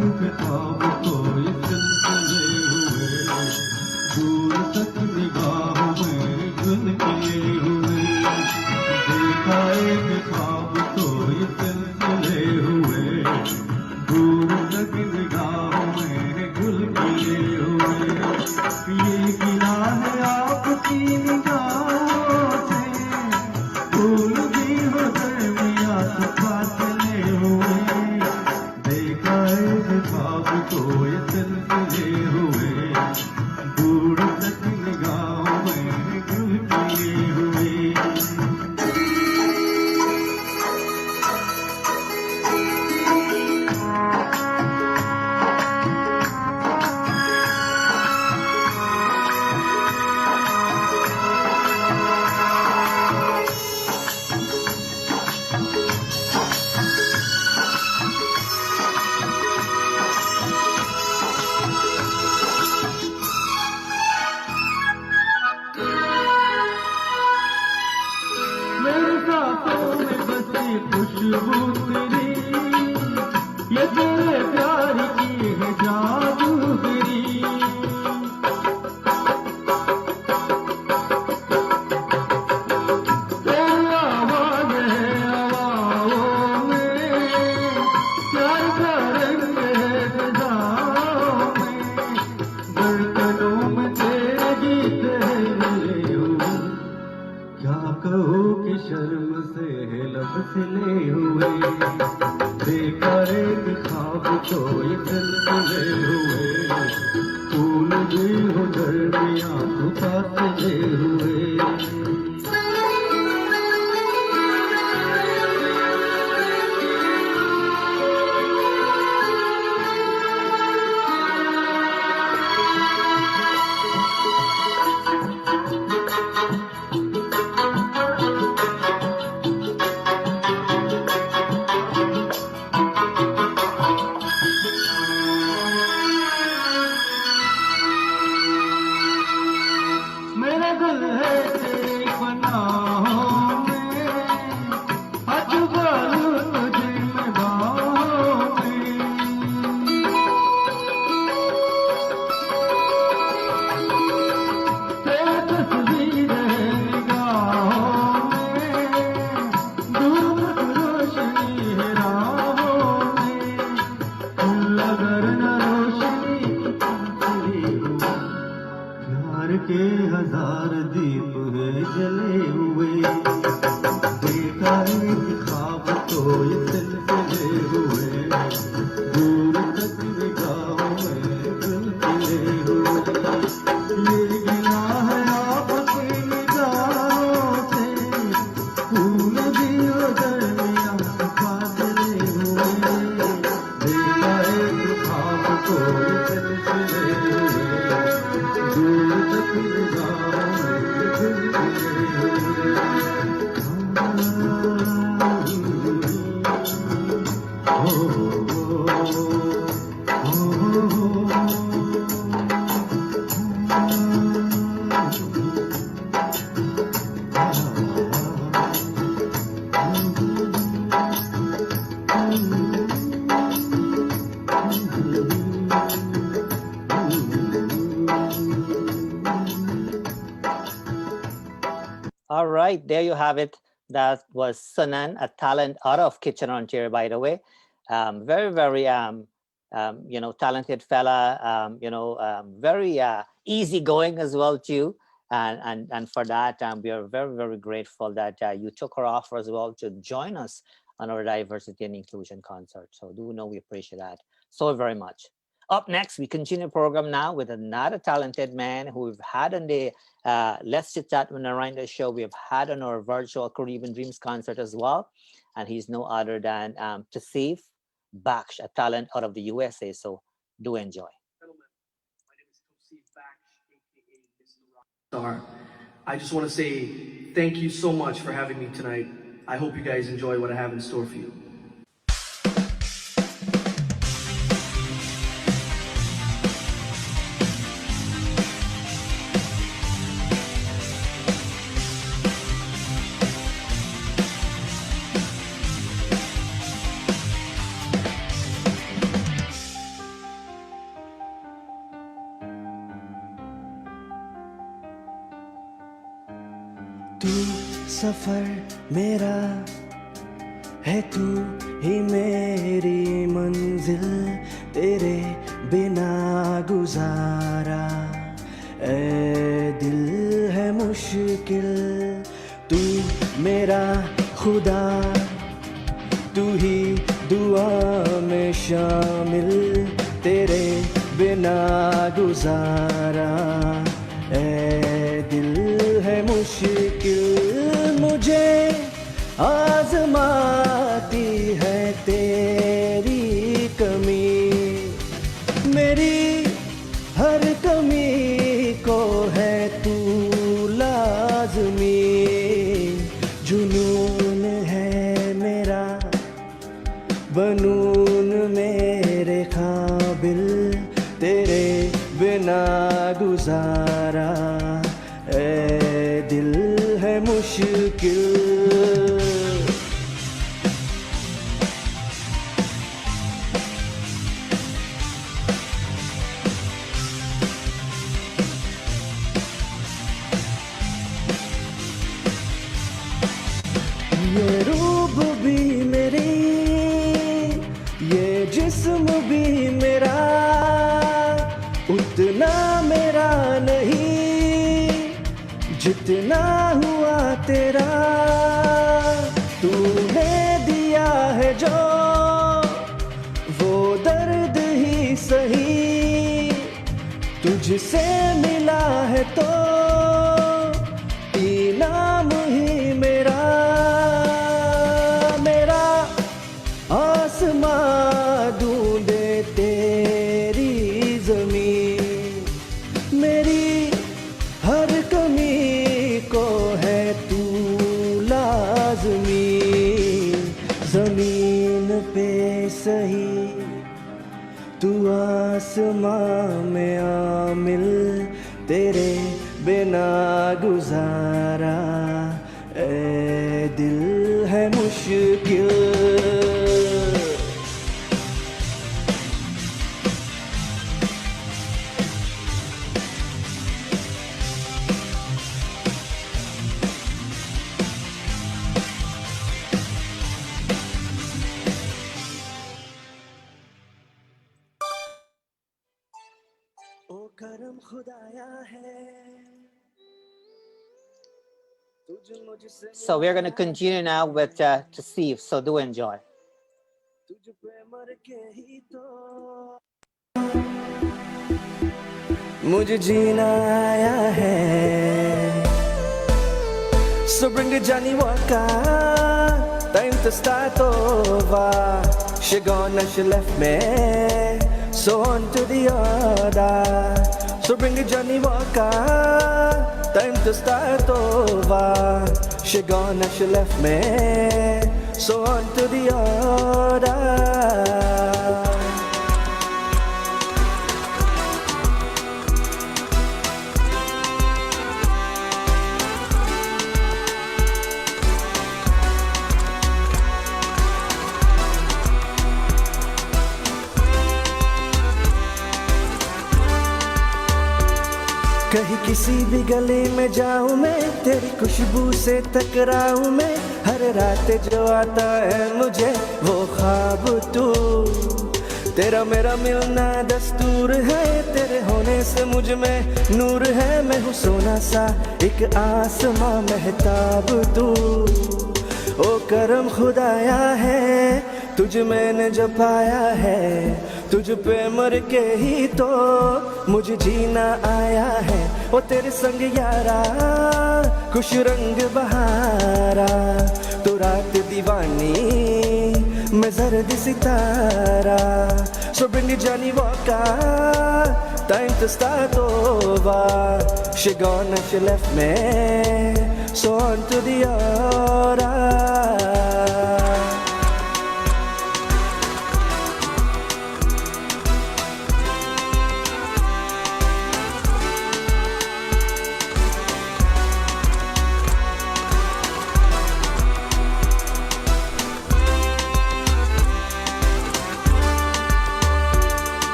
Speaker 4: के ख्वाब को ये सिलसिले हुए, दूर तक निगाहों में गुल खिले हुए। देखा एक ख्वाब को ये सिलसिले हुए, दूर तक निगाहों में गुल खिले हुए। ये गिला है आपकी निगाहों से, फूल भी हो दरमिया तो फासले हुए। देखा एक ख्वाब को ये सिलसिले हुए, दूर तक निगाहों में गुल खिले हुए। मेरे सांसों में बसी खुशबू तेरी, ये तेरे प्यार की है जादूगरी। तेरी आवाज़ है हवाओं में, प्यार का रंग है फिजाओं में। धड़कनों में तेरे गीत है मिले हुए, क्या कहूँ कि शर्म से है लब सिले हुए। देखा एक ख्वाब को ये सिलसिले हुए, फूल भी हो दरमिया तो फासले हुए। मेरा दिल है तेरी पनाहों में, हाथ बालू तुझे मैं बाहों में। तेरी तस्वीर है निगाहों में, दूर तक रोशनी है राहों में। अगर न रोशनी की पंखुड़ी हुई, प्यार के हजार दीप है जले हुए। देखा एक ख्वाब तो ये सिलसिले हुए, दूर तक निगाहों में गुल खिले हुए। ये गिला है आपकी निगाहों से, फूल भी हो दरमिया तो फासले हुए। देखा एक ख्वाब को ये सिलसिले हुए, दूर तक निगाहों में गुल खिले हुए।
Speaker 1: All right, there you have it. That was Sanan, a talent out of Kitchener, Ontario, by the way. Very, very, talented fella. Very easygoing as well too. And for that, we are very, very grateful that you took our offer as well to join us on our diversity and inclusion concert. So do know we appreciate that so very much. Up next, we continue the program now with another talented man who we've had on the Let's Chit Chat with Narine Dat show. We have had on our virtual Caribbean Dreams concert as well. And he's no other than Tasif Baksh, a talent out of the USA. So do enjoy.
Speaker 5: Gentlemen, my name is Tosif Baksh, aka Mr. Rockstar. I just want to say thank you so much for having me tonight. I hope you guys enjoy what I have in store for you.
Speaker 6: तू सफर मेरा है, तू ही मेरी मंजिल, तेरे बिना गुजारा ए दिल है मुश्किल। तू मेरा खुदा, तू ही दुआ में शामिल, तेरे बिना गुजारा ए दिल है मुश्किल। मुझे आजमाती है तेरी कमी, मेरी हर कमी को है तू लाज़मी। जुनून है मेरा, बनून मेरे काबिल, तेरे बिना गुजारा ए दिल है मुश्किल। ये रूप भी मेरी, ये जिस्म भी मेरा, उतना मेरा नहीं जितना हुआ तेरा। तूने दिया है जो वो दर्द ही सही, तुझसे मिला है तो इनाम ही मेरा। मेरा आसमां ढूंढे तेरी ज़मीन, मेरी हर कमी को है तू लाज़मी। ज़मीन पे सही तू आसमां में आमिल, तेरे बिना गुजारा ए दिल है मुश्किल। ओ करम खुदाया है, तुझ मुझसे
Speaker 1: So we're going to continue now with Tasif, so do enjoy.
Speaker 6: तुझ पे मर के ही तो मुझे जीना आया है। So bring the Johnny Walker, time to start over. She gone and she left me, so on to the other. So bring the Johnny Walker, time to start over. She gone and she left me, so on to the other. कहीं किसी भी गली में जाऊं मैं, तेरी खुशबू से टकराऊं मैं। हर रात जो आता है मुझे वो ख्वाब तू, तेरा मेरा मिलना दस्तूर है। तेरे होने से मुझ में नूर है, मैं हूँ सोना सा एक आसमां महताब तू। ओ करम खुदाया है, तुझ मैंने जो पाया है, तुझ पे मर के ही तो मुझे जीना आया है। ओ तेरे संग यारा खुश रंग बहारा, तो रात दीवानी मैं जर्द सितारा। So bring the Johnny Walker, time to start over. She gone and she left me, so on to the other.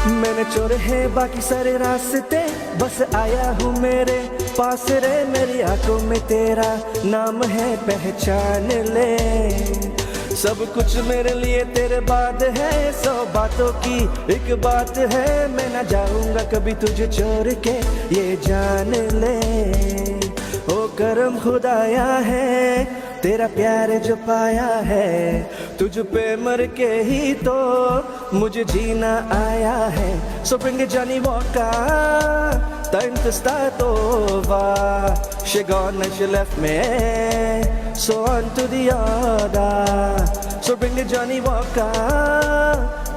Speaker 6: मैंने चोरे हैं बाकी सारे रास्ते, बस आया हूँ मेरे पास रे। मेरी आंखों में तेरा नाम है, पहचान ले। सब कुछ मेरे लिए तेरे बाद है, 100 बातों की एक बात है। मैं ना जाऊंगा कभी तुझे छोड़ के, ये जान ले। ओ करम खुदाया है, तेरा प्यार जो पाया है। तुझ पे मर के ही तो मुझे जीना आया है। So bring the Johnny Walker, time to start over. She gone and she left me, so on to the other. So bring the Johnny Walker,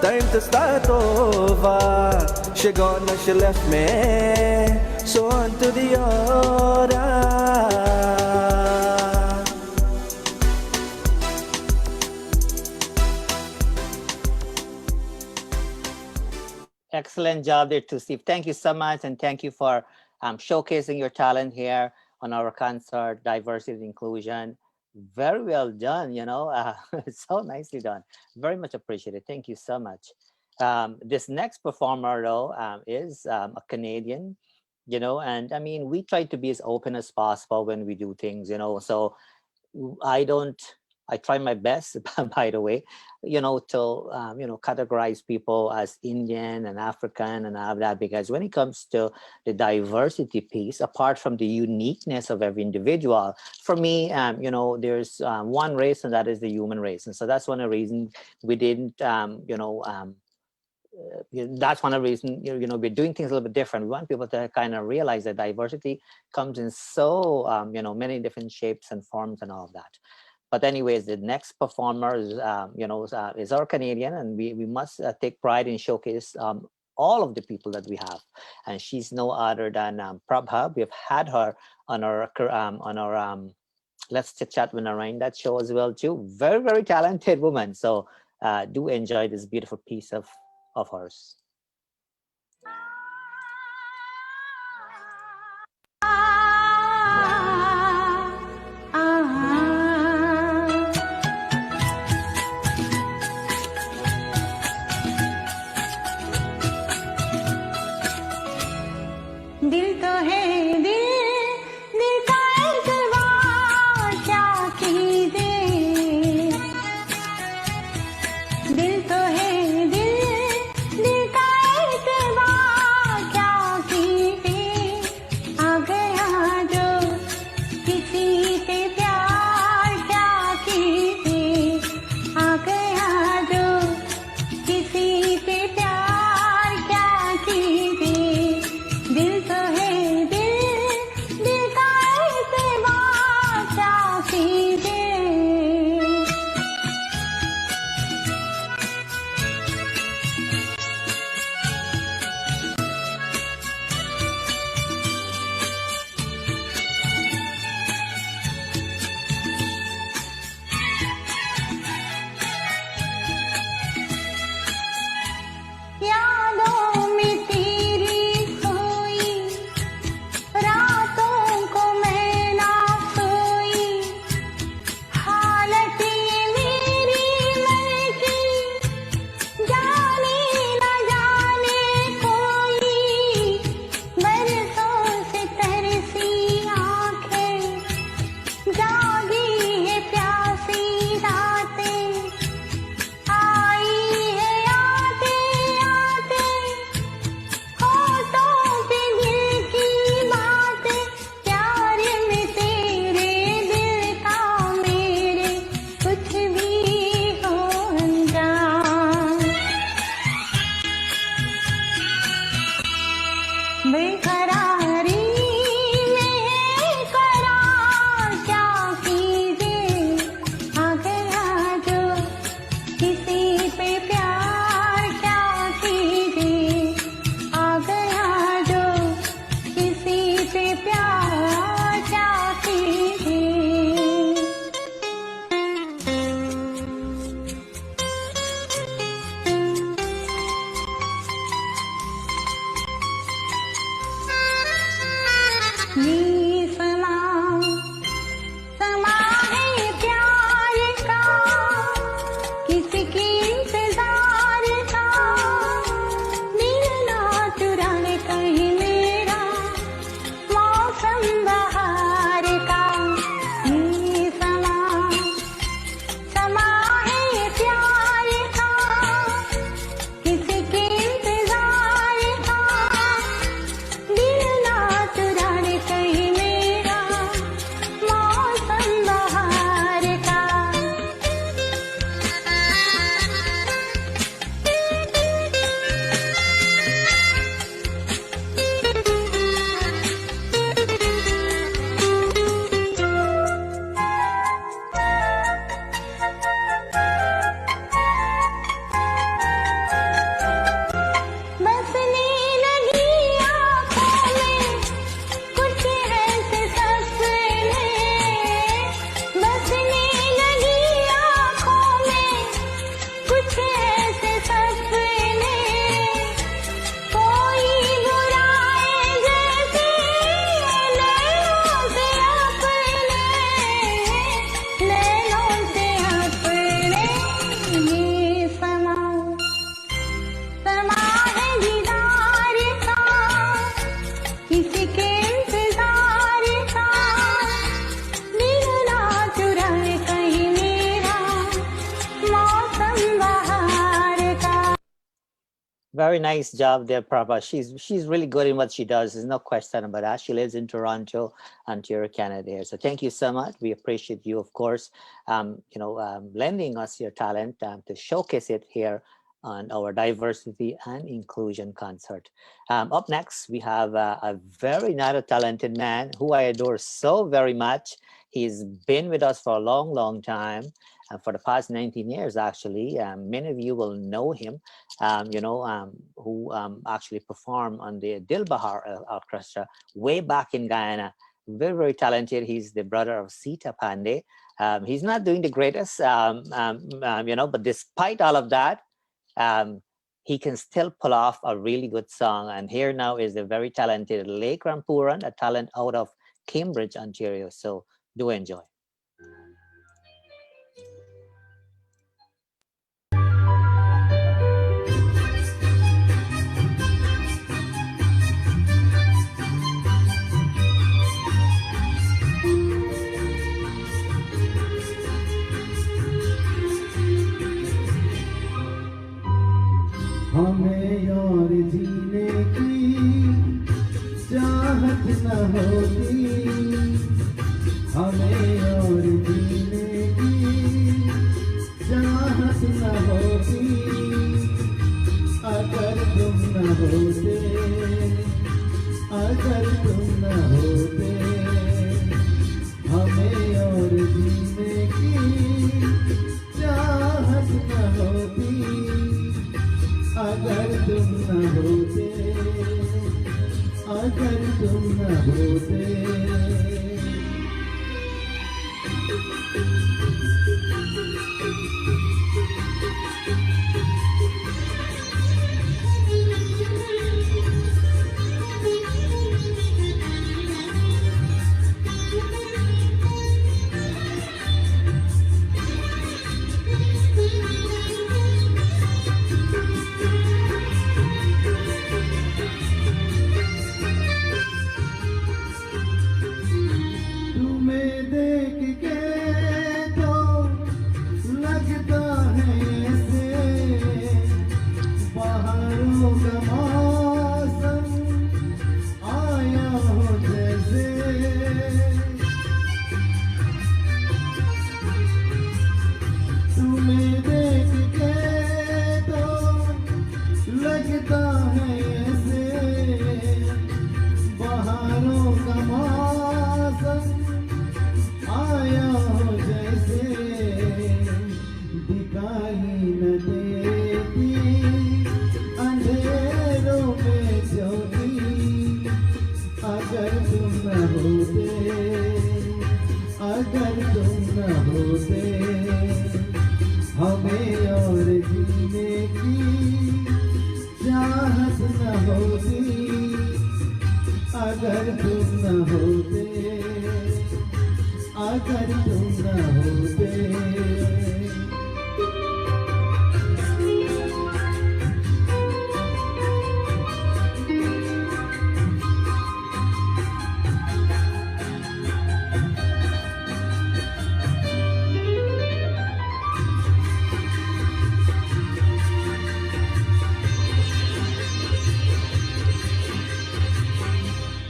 Speaker 6: time to start over. She gone and she left me, so on to the other.
Speaker 1: Excellent job there too, Steve. Thank you so much, and thank you for showcasing your talent here on our concert, Diversity and Inclusion. Very well done, so nicely done. Very much appreciated. Thank you so much. This next performer, though, is a Canadian, and I mean, we try to be as open as possible when we do things, so I try my best, by the way, to categorize people as Indian and African and all that, because when it comes to the diversity piece, apart from the uniqueness of every individual, for me, there's one race, and that is the human race. And so that's one of the reasons we didn't, that's one of the reasons, we're doing things a little bit different. We want people to kind of realize that diversity comes in so, many different shapes and forms and all of that. But anyways, the next performer is, is our Canadian, and we must take pride in showcase all of the people that we have. And she's no other than Prabha. We've had her on our Let's Chit Chat with Narine Dat show as well too. Very, very talented woman. So do enjoy this beautiful piece of hers.
Speaker 2: दिल तो है दिल का एतबार क्या कीजिए। दिल तो है दिल का एतबार क्या कीजिए। आ गया जो किसी से प्यार क्या कीजिए। आ गया जो किसी से प्यार क्या कीजिए। दिल तो है दिल का एतबार क्या कीजिए। यादों में तेरी खोई रातों को मैं ना सोई। हालत ये मेरी मन की जाने ना जाने कोई। बरसों से तरसी आंखें जागी है प्यासी रातें। आई है आते आते होठों पे दिल की बातें। प्यार में तेरे दिल का मेरे कुछ भी हो अनजान। बेकरारी में है करार क्या कीजिए। आ गया जो किसी पे प्यार क्या कीजिए। आ गया जो किसी पे प्यार क्या कीजिए। ये समा है प्यार का किसके इंतजार का। दिल
Speaker 1: Very nice job there, Prabha. She's really good in what she does. There's no question about that. She lives in Toronto, Ontario, Canada. So thank you so much. We appreciate you, of course, lending us your talent to showcase it here on our diversity and inclusion concert. Up next, we have a very not talented man who I adore so very much. He's been with us for a long, long time. For the past 19 years, actually. Many of you will know him, who actually performed on the Dil Bahar Orchestra way back in Guyana. Very, very talented. He's the brother of Sita Pandey. He's not doing the greatest, but despite all of that, um, he can still pull off a really good song. And here now is the very talented Lake Rampuran, a talent out of Cambridge, Ontario. So do enjoy.
Speaker 4: हमें और जीने की चाहत न होती, हमें और जीने की चाहत न होती, अगर तुम न होते, अगर तुम न होते, हमें और जीने की चाहत न होती, अगर तुम न होते, अगर तुम न होते।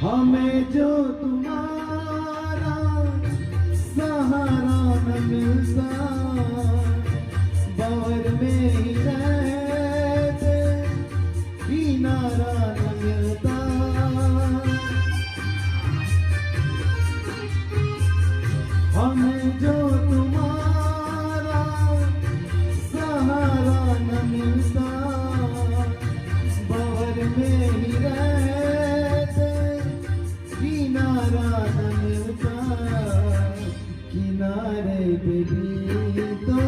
Speaker 4: हमें जो तुम्हारा सहारा न मिलता, बावर में ही रहते किनारा न मिलता, हमें जो तुम्हारा सहारा न मिलता, बावर में ही रहते किनारा न मिलता, किनारे पे भी तो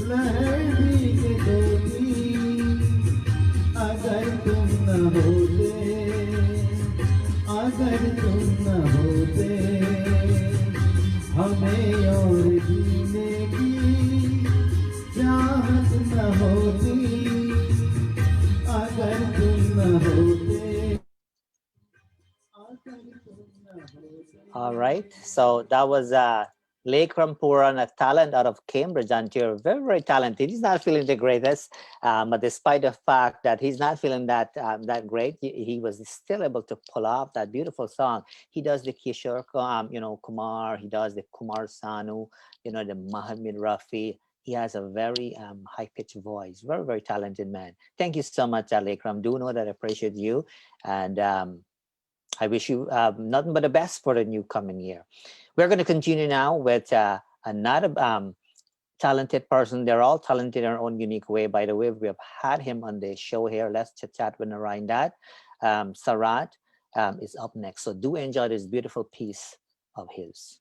Speaker 4: लहर भी के होती, अगर तुम न होते, अगर तुम न होते, हमें और जीने की चाहत न होती, अगर तुम न होते।
Speaker 1: All right. So that was Lake Rampuran, a talent out of Cambridge, Ontario, very, very talented. He's not feeling the greatest, but despite the fact that he's not feeling that great, he was still able to pull off that beautiful song. He does the Kishore, Kumar. He does the Kumar Sanu, the Mohammed Rafi. He has a very high-pitched voice. Very, very talented man. Thank you so much, Lekram. Do know that I appreciate you, and I wish you nothing but the best for the new coming year. We're going to continue now with another talented person. They're all talented in their own unique way. By the way, we have had him on the show here. Let's chat with Narine Dat. Sarat is up next. So do enjoy this beautiful piece of his.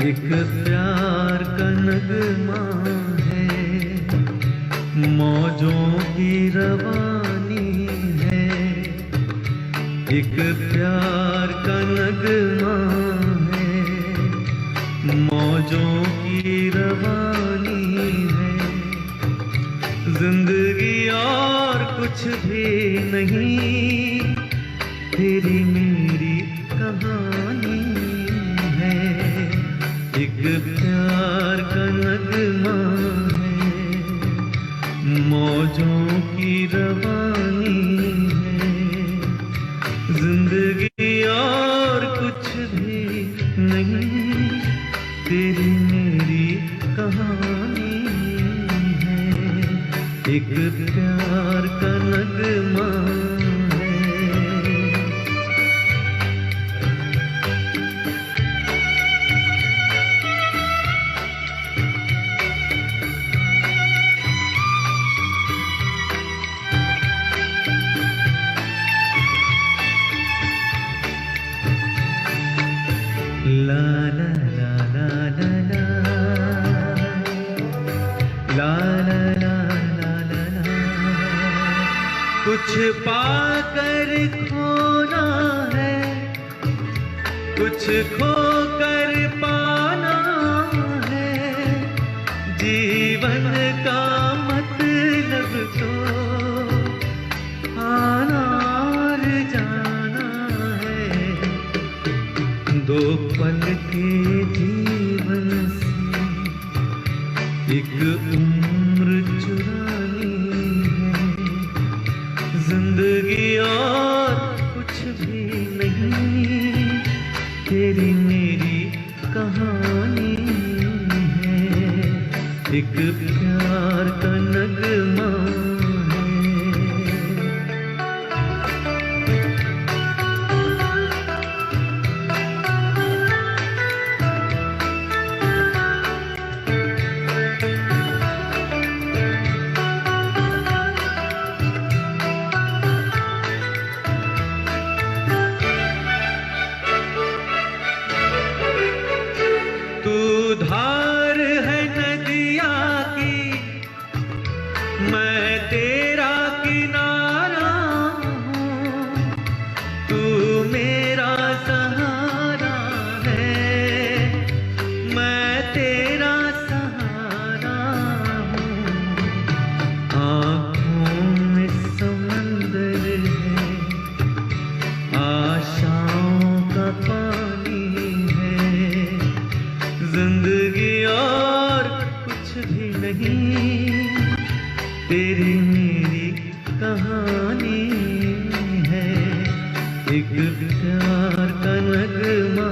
Speaker 4: एक प्यार का नगमा है, मौजों की रवानी है। एक प्यार का नगमा है, मौजों की रवानी है। जिंदगी और कुछ भी नहीं, तेरी मेरी कहानी है। एक प्यार का नगमा है, मौजों की रवानी है। जिंदगी और कुछ भी नहीं, तेरी मेरी कहानी है। एक प्यार का नगमा कुछ पाकर खोना है, कुछ खोकर पाना है। जीवन का मतलब तो आना और जाना है। दो पल के जीवन से एक उम्र चुरानी है। जिंदगी और कुछ भी नहीं, तेरी मेरी कहानी है। एक प्यार का नगमा धार है नदिया की, मैं तेरा किनारा हूँ। तू मेरा सहारा है, मैं तेरा सहारा हूँ। आँखों में समंदर है, आशाओं का पानी है। जिंदगी और कुछ भी नहीं, तेरी मेरी कहानी है। एक प्यार का नगमा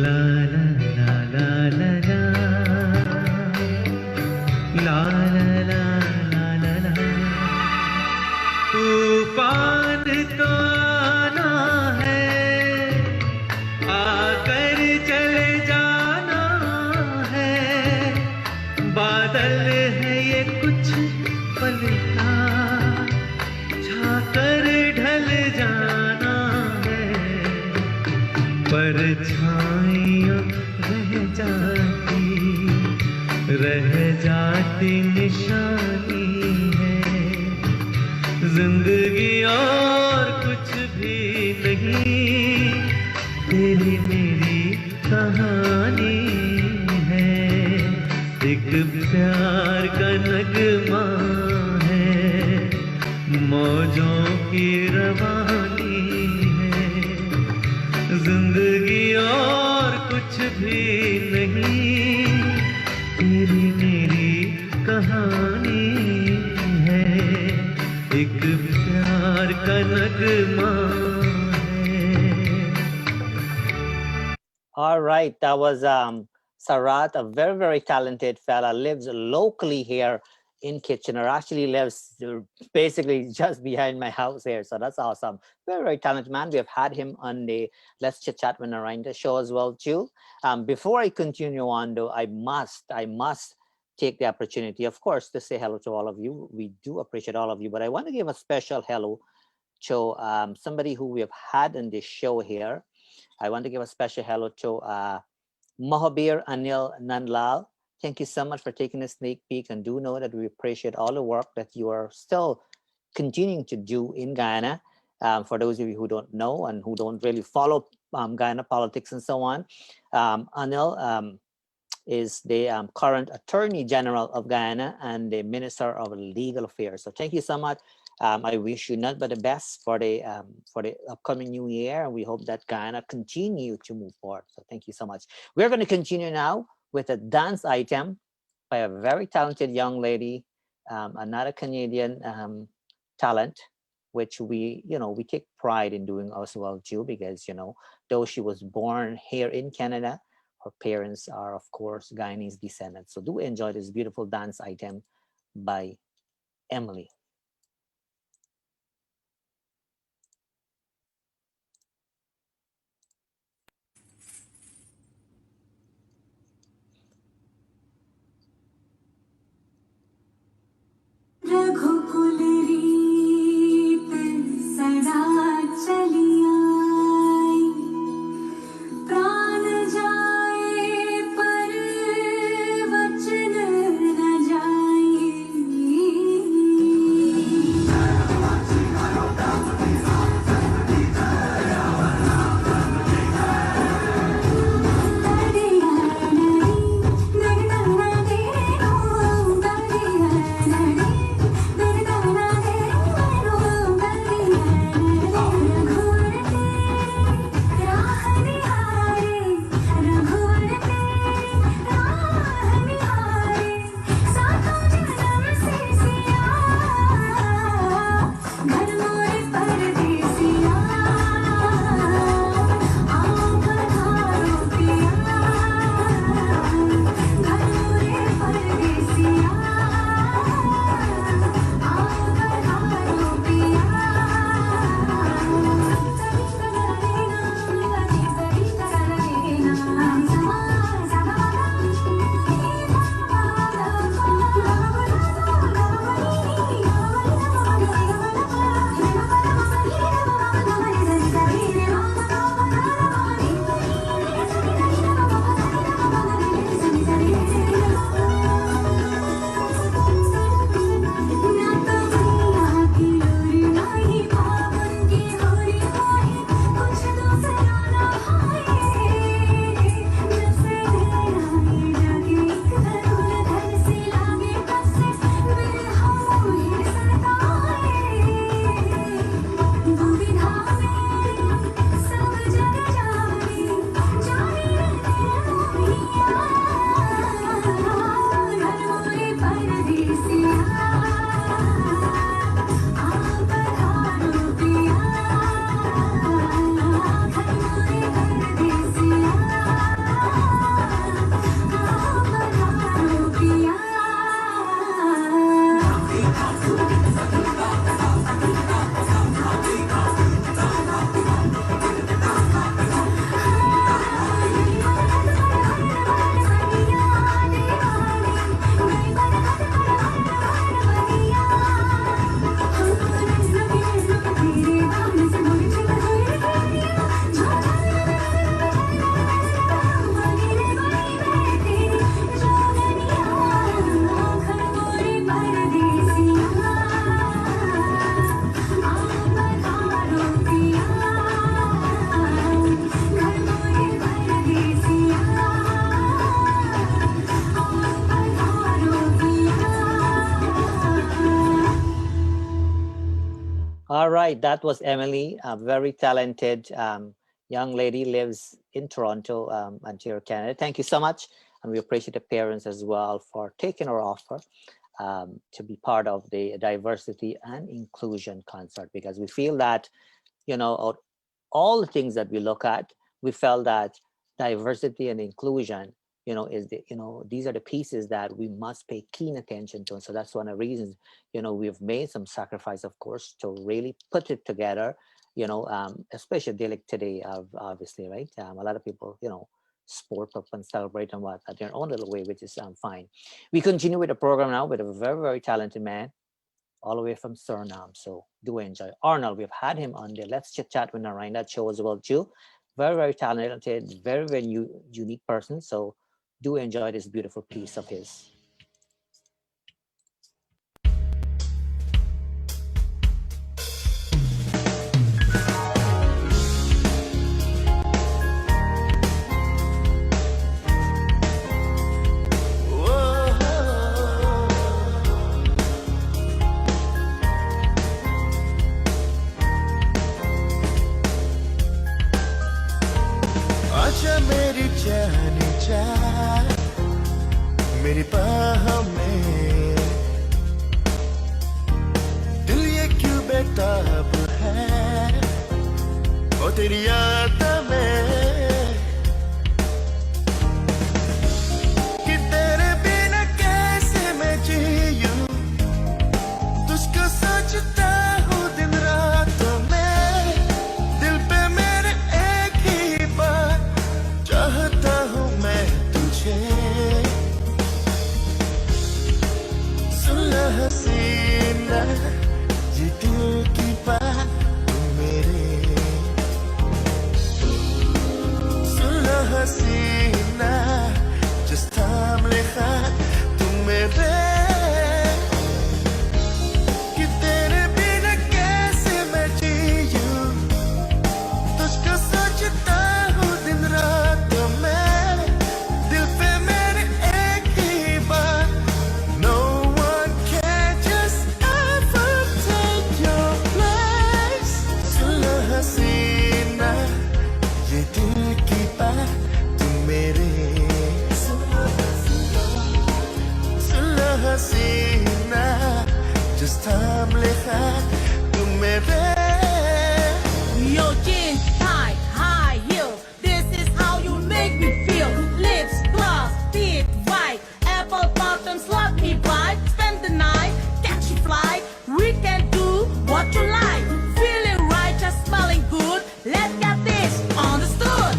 Speaker 4: ला ला ला ला ला ला ला ला ला ला ला। रह जाती निशानी है जिंदगी और कुछ भी नहीं तेरी मेरी कहानी है एक प्यार का नगमा है मौजों की रवानी है जिंदगी और कुछ भी नहीं तेरी मेरी कहानी है एक प्यार का नगमा
Speaker 1: All right, that was Sarat, a very, very talented fella, lives locally here in Kitchener, actually lives basically just behind my house here. So that's awesome. Very, very talented man. We have had him on the Let's Chit Chat with Narine Dat show as well too. Before I continue on though, I must take the opportunity, of course, to say hello to all of you. We do appreciate all of you, but I want to give a special hello to somebody who we have had on this show here. I want to give a special hello to Mahabir Anil Nandlal. Thank you so much for taking a sneak peek, and do know that we appreciate all the work that you are still continuing to do in Guyana. For those of you who don't know and who don't really follow Guyana politics and so on, Anil is the current Attorney General of Guyana and the Minister of Legal Affairs. So thank you so much. I wish you nothing but the best for the upcoming new year, and we hope that Guyana continue to move forward. So thank you so much. We're going to continue now with a dance item by a very talented young lady, another Canadian talent, which we take pride in doing as well too, because though she was born here in Canada, her parents are of course Guyanese descendants. So do enjoy this beautiful dance item by Emily.
Speaker 2: रघुकुल रीत सदा चली आई प्राण जाए पर वचन न जाए
Speaker 1: All right, that was Emily, a very talented young lady, lives in Toronto, Ontario, Canada. Thank you so much, and we appreciate the parents as well for taking our offer to be part of the diversity and inclusion concert, because we feel that, you know, all the things that we look at, we felt that diversity and inclusion, is the, these are the pieces that we must pay keen attention to. And so that's one of the reasons, we've made some sacrifice, of course, to really put it together, especially day like today, obviously, right? A lot of people, sport up and celebrate and what at their own little way, which is fine. We continue with the program now with a very, very talented man all the way from Suriname. So do enjoy. Arnold, we've had him on the Let's Chit Chat with Narine Dat show as well too. Very, very talented, very, very unique person. So do enjoy this beautiful piece of his.
Speaker 6: आजा मेरी जाने जा मेरी बाहों में दिल ये क्यों बेताब है ओ तेरी याद में कि तेरे बिना कैसे मैं जीऊं तुझको सोचता हूँ दिन रातों में दिल पे मेरे एक ही बात चाहता हूँ मैं तुझे सुन ले हसीना ये दिल की बात तू मेरे सुन ले हसीना just time लिखा तू मेरे कि तेरे बिना कैसे मैं जीऊं तुझको सोचता हूँ दिन रातों में दिल पे मेरे एक ही बात no one can just ever take your place सुन ले हसीना ये दिल की बात तू मेरे सुन ले हसीना just time लिखा तू मेरे
Speaker 7: Yo, jeans, high, high heels. This is how you make me feel. Lips, gloss, teeth, white. Apple bottom, slap me by. Spend the night, catch a flight. We can do what you like. Feeling right, just smelling good. Let's get this understood.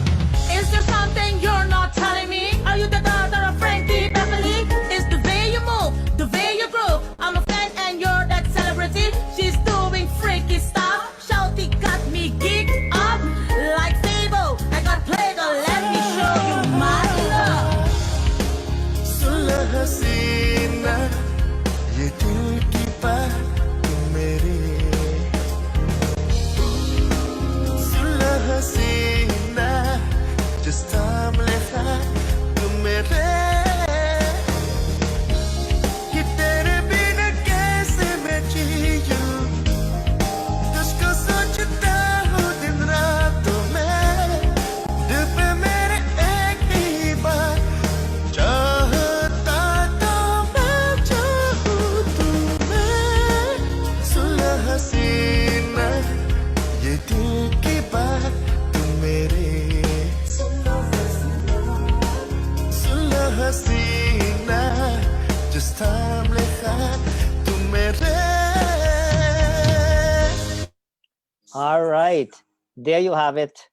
Speaker 7: Is there something you're not telling me? Are you the daughter of Frankie Beverly? It's the way you move, the way you groove. I'm a fan and you're that celebrity. She's doing freaky stuff. Shouty got me geeked up like Fable. I got Play-Doh. Let me show you my love.
Speaker 6: सुन ले हसीना ये दिल की बात तू मेरी सुन ले हसीना just time लिखा तू मेरे कि तेरे बिना कैसे मैं जीऊं तुझको सोचता हूँ दिन रातों में दिल पे मेरे एक ही बात चाहता तो मैं चाहूँ तुम्हें सुन ले हसीना ये दिल की बात तू मेरे सुन ले हसीना just time लिखा तू मेरे
Speaker 1: All right, there you have it.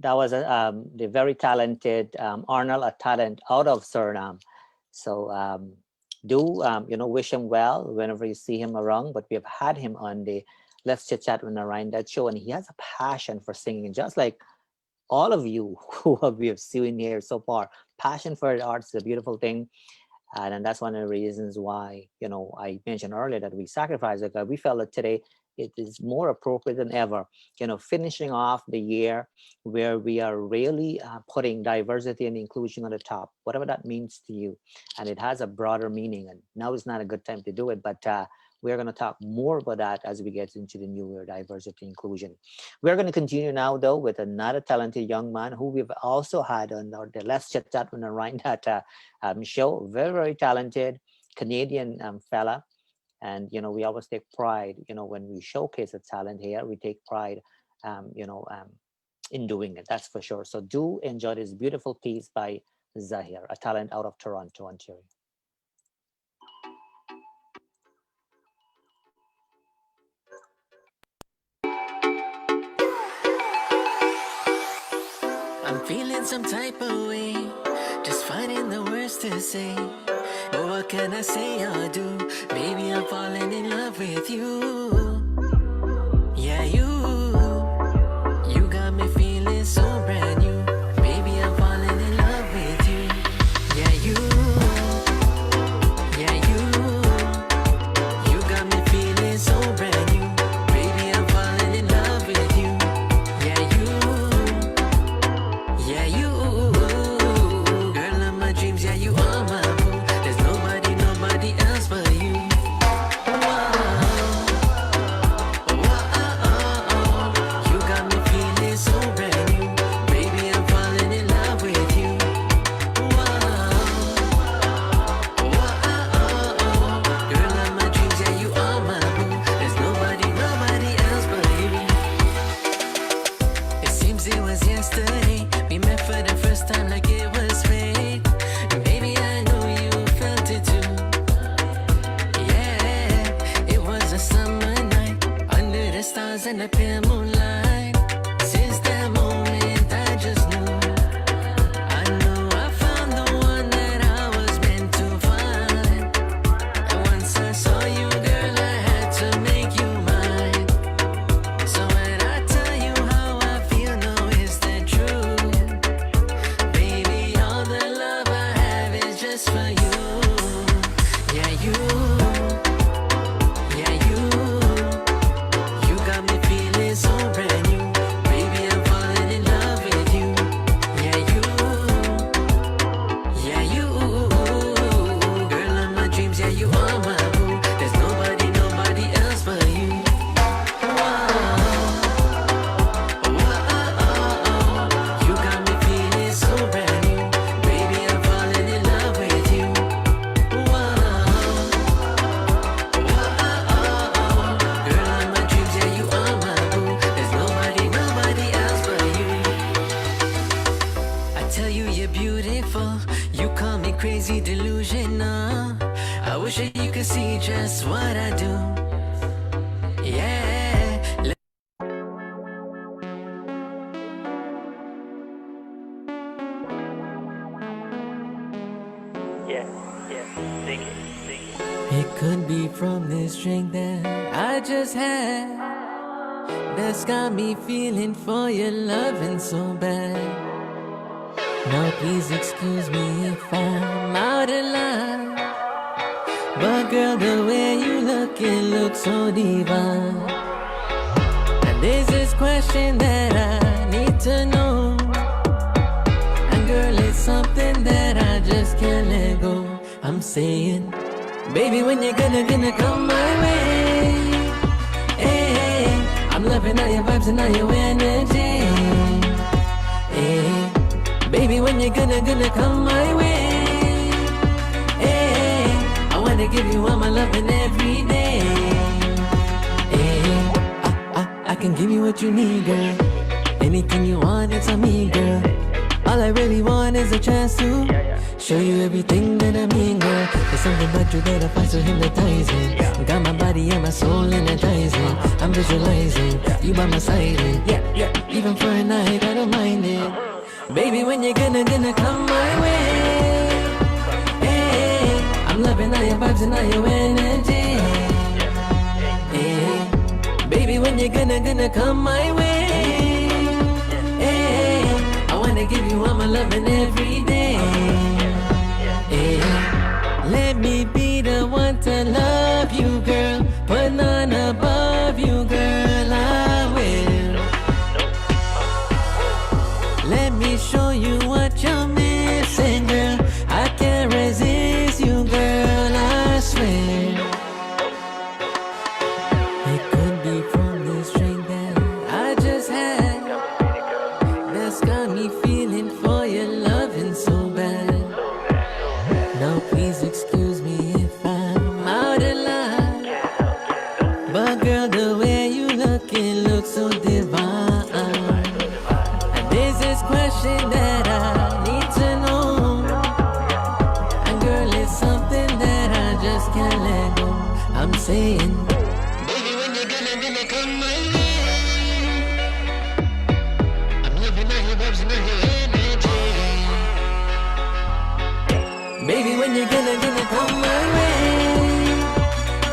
Speaker 1: That was the very talented Arnold, a talent out of Suriname. So do wish him well whenever you see him around. But we have had him on the Let's Chit Chat with Narine that show, and he has a passion for singing, just like all of you who we have seen here so far. Passion for the arts is a beautiful thing. And that's one of the reasons why, I mentioned earlier that we sacrifice it. We felt that today it is more appropriate than ever, finishing off the year where we are really putting diversity and inclusion on the top, whatever that means to you. And it has a broader meaning. And now is not a good time to do it, but We're going to talk more about that as we get into the new year, diversity inclusion. We're going to continue now, though, with another talented young man who we've also had on the Let's Chat Chat with Narine Dat show. Very, very talented Canadian fella. And, we always take pride, when we showcase a talent here, we take pride, in doing it. That's for sure. So do enjoy this beautiful piece by Zahir, a talent out of Toronto, Ontario.
Speaker 6: I'm feeling some type of way, just finding the words to say. But what can I say or do? Baby, I'm falling in love with you. Yeah, you got me feeling so brand new. Baby, I'm falling in love with you. Yeah, you got me feeling so brand new. Baby, I'm falling in love with you. Yeah, you, girl of my dreams, yeah, you are my boo. There's nobody else but you. You got me feeling so brand new. Baby, I'm falling in love with you. Girl of my dreams, yeah, you are my boo. There's nobody else but you. It seems it was yesterday we met for the first time, like it was fate. And baby, I know you felt it too. Yeah, it was a summer night under the stars and the pale moonlight. Since that moment, I just knew. I knew I found the one that I was meant to find. And once I saw you, girl, I had to make you mine. So when I tell you how I feel, no, it's the truth. Baby, all the love I have is just for you. Yeah, you got me feeling so brand new. Baby, I'm falling in love with you. Yeah, you, girl of my dreams, yeah, you are my boo. There's nobody else but you. You got me feeling so brand new. Baby, I'm falling in love with you. Girl of my dreams, yeah, you are my boo. There's nobody else but you. I tell you you're beautiful. You call me crazy, delusional. I wish that you could see just what I do. Yeah. It could be from this drink that I just had that's got me feeling for your loving so bad. Now please excuse me if I'm out of line, but girl, the way you look, it looks so divine. And there's this question that I need to know, and girl, it's something that I just can't let go. I'm saying, baby, when you're gonna come my way? Hey, I'm loving all your vibes and all your energy. Hey, baby, when you're gonna come my way? Hey, I wanna give you all my loving every day. Hey, I can give you what you need, girl. Anything you want, it's on me, girl. All I really want is a chance to show you everything that I mean, girl. There's something about you that I find so hypnotizing. Got my body and my soul energizing. I'm visualizing you by my side, yeah. Even for a night, I don't mind it. Baby, when you're gonna come my way? Hey, I'm loving all your vibes and all your energy. Hey, baby, when you're gonna come my way? Hey, I wanna give you all my loving every day. Hey, let me be the one to love you, girl. Put none above you, girl, I will. Let me show you what you're missing, girl. I can't resist you, girl, I swear.
Speaker 7: saying.
Speaker 4: Baby, when you're gonna come my way. I'm living on your vibes and on your energy.
Speaker 7: Baby, when you're gonna come my way.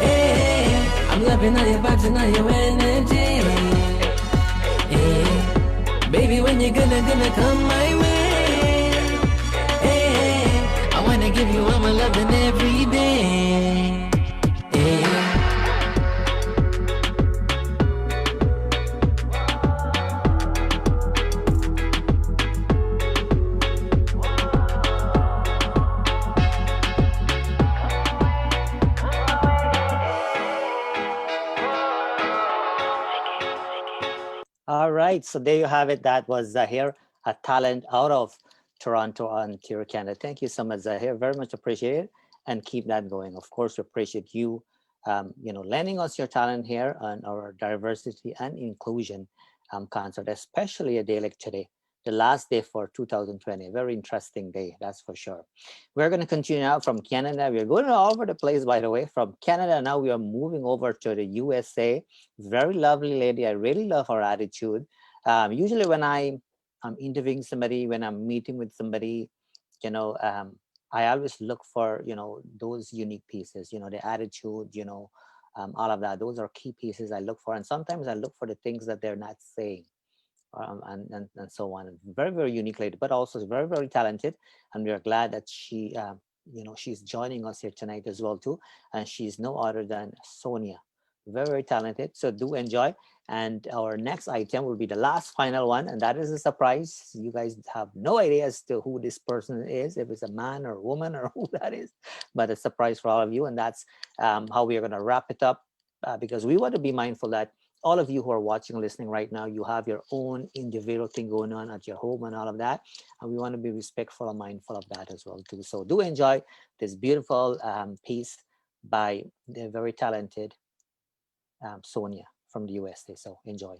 Speaker 7: Hey, I'm loving all your vibes and all your energy. Hey, baby, when you're gonna come my way. Hey, I wanna give you all my loving every day. Hey.
Speaker 1: All right, so there you have it. That was Zahir, a talent out of Toronto, Ontario, Canada. Thank you so much, Zahir. Very much appreciated, and keep that going. Of course, we appreciate you, lending us your talent here on our diversity and inclusion concert, especially a day like today, the last day for 2020. A very interesting day, that's for sure. We're going to continue now from Canada. We're going all over the place, by the way. From Canada, now we are moving over to the USA. Very lovely lady. I really love her attitude. Usually when I'm interviewing somebody, when I'm meeting with somebody, I always look for, those unique pieces, the attitude, all of that. Those are key pieces I look for. And sometimes I look for the things that they're not saying. And so on. Very, very unique lady, but also very, very talented. And we are glad that she's joining us here tonight as well too. And she's no other than Sonia. Very, very talented. So do enjoy. And our next item will be the last final one, and that is a surprise. You guys have no idea as to who this person is, if it's a man or a woman or who that is, but a surprise for all of you. And that's how we are going to wrap it up, because we want to be mindful that all of you who are watching and listening right now, you have your own individual thing going on at your home and all of that. And we want to be respectful and mindful of that as well too. So do enjoy this beautiful piece by the very talented Sonia from the USA. So enjoy.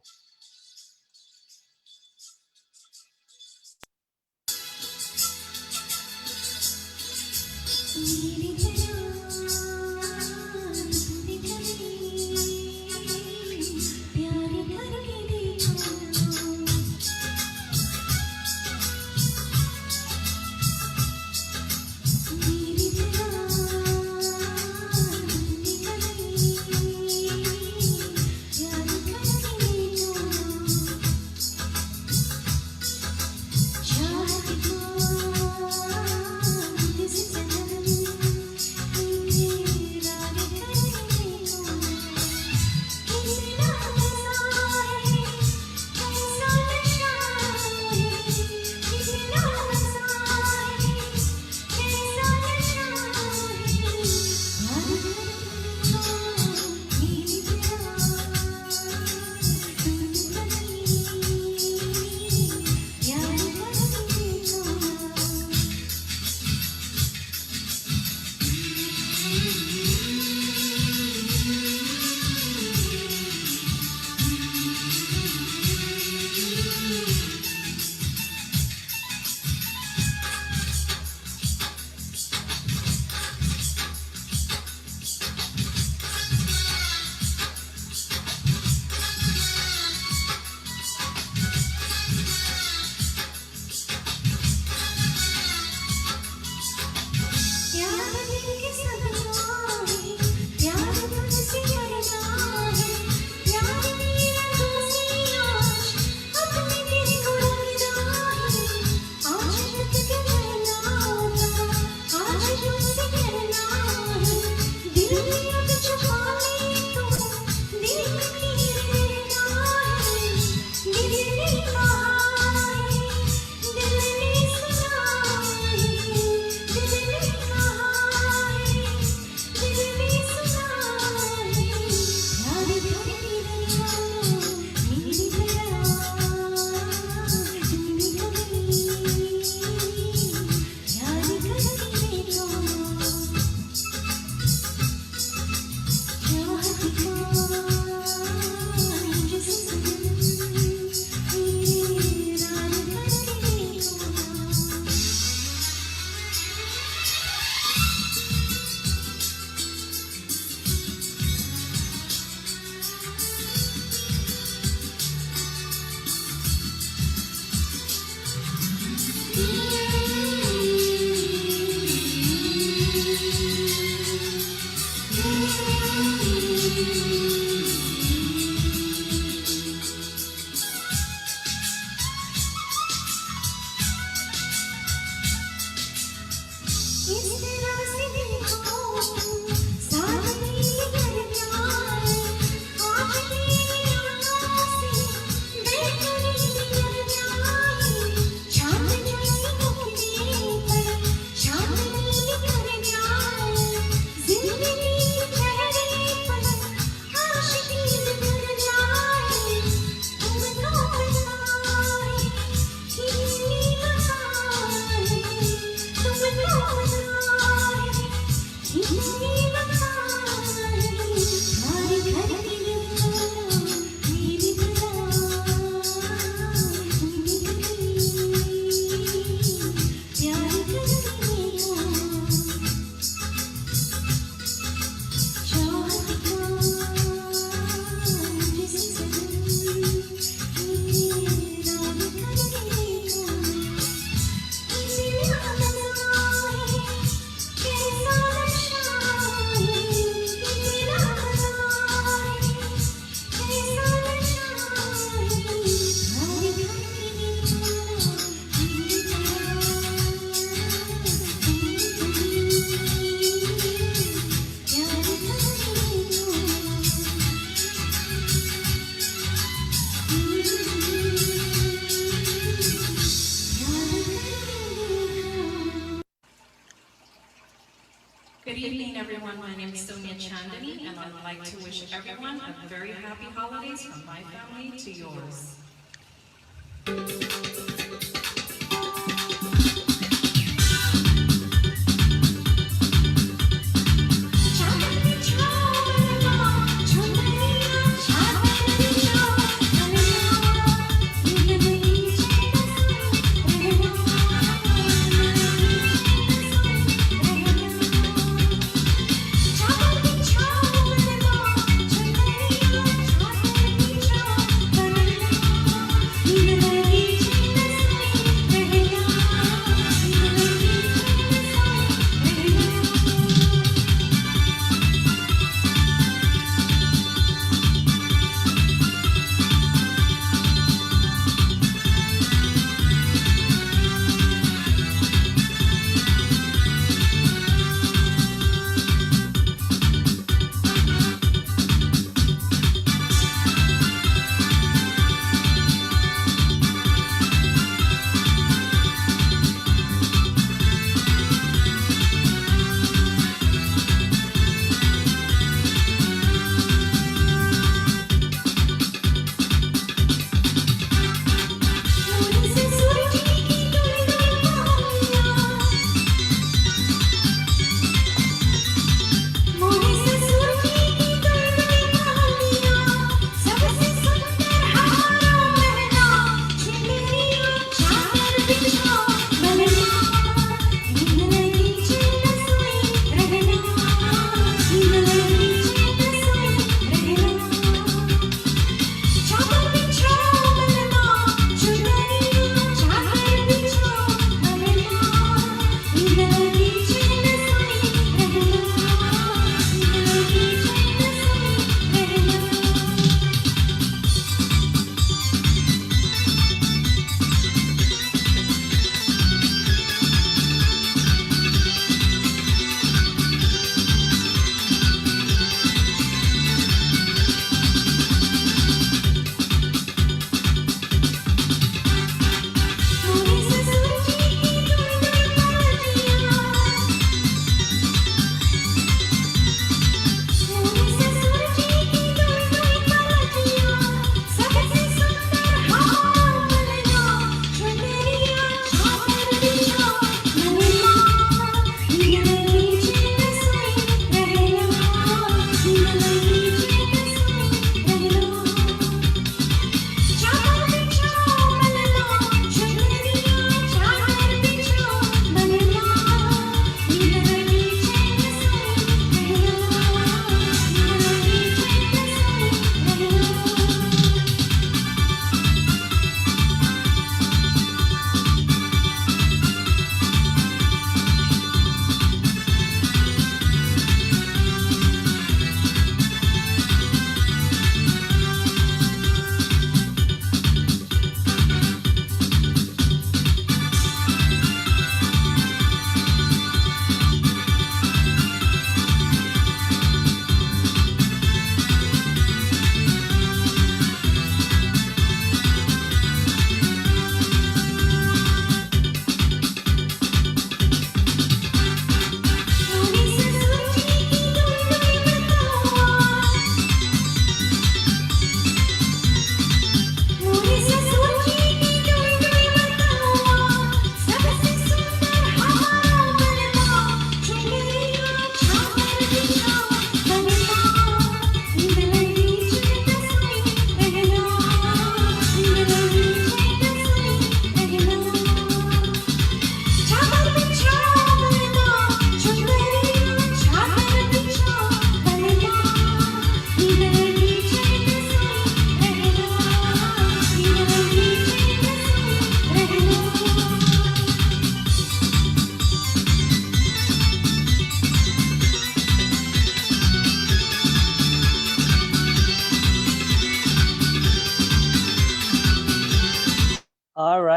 Speaker 8: Good evening, everyone. My name is Sonia Chandani, and I'd like to wish everyone a very happy holidays from my family to yours.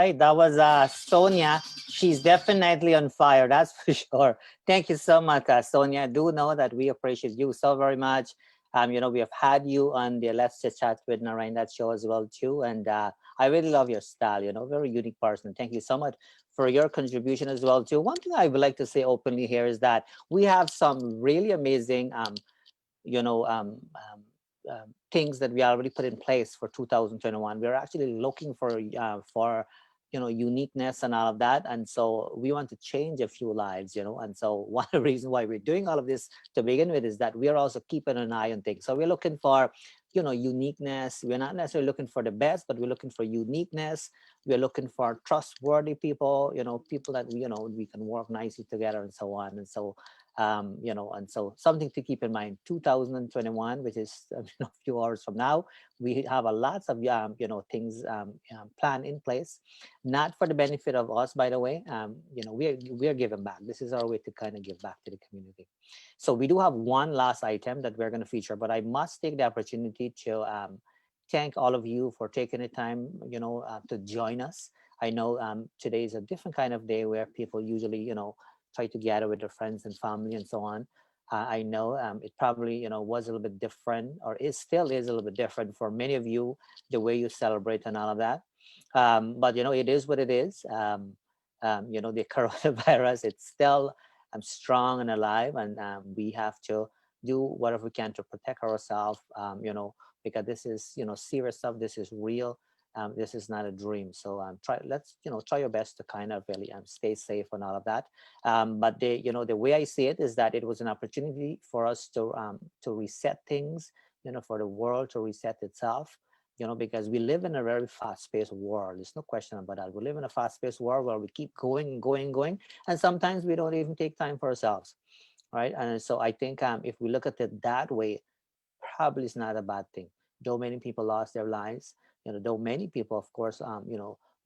Speaker 1: right, that was Sonia. She's definitely on fire, that's for sure. Thank you so much, Sonia. Do know that we appreciate you so very much. We have had you on the Let's Chit Chat with Narine that show as well too, and I really love your style. Very unique person. Thank you so much for your contribution as well too. One thing I would like to say openly here is that we have some really amazing you know um, um, things that we already put in place for 2021. We're actually looking for uniqueness and all of that, and so we want to change a few lives. And so one of the reasons why we're doing all of this to begin with is that we're also keeping an eye on things. So we're looking for uniqueness. We're not necessarily looking for the best, but we're looking for uniqueness. We're looking for trustworthy people, people that we can work nicely together and so on. And so and so something to keep in mind. 2021, which is a few hours from now, we have a lots of things planned in place, not for the benefit of us, by the way. We're giving back. This is our way to kind of give back to the community. So we do have one last item that we're going to feature, but I must take the opportunity to thank all of you for taking the time, to join us. I know today is a different kind of day where people usually, try to gather with their friends and family and so on. I know it probably, was a little bit different, or is still is a little bit different for many of you, the way you celebrate and all of that. But it is what it is. The coronavirus, it's still strong and alive, and we have to do whatever we can to protect ourselves. Because this is serious stuff. This is real. This is not a dream. So let's try your best to kind of really stay safe and all of that. But the way I see it is that it was an opportunity for us to reset things, for the world to reset itself. Because we live in a very fast-paced world. There's no question about that. We live in a fast-paced world where we keep going and going and going, and sometimes we don't even take time for ourselves, right? And so I think if we look at it that way, probably it's not a bad thing. Though many people lost their lives, though many people, of course,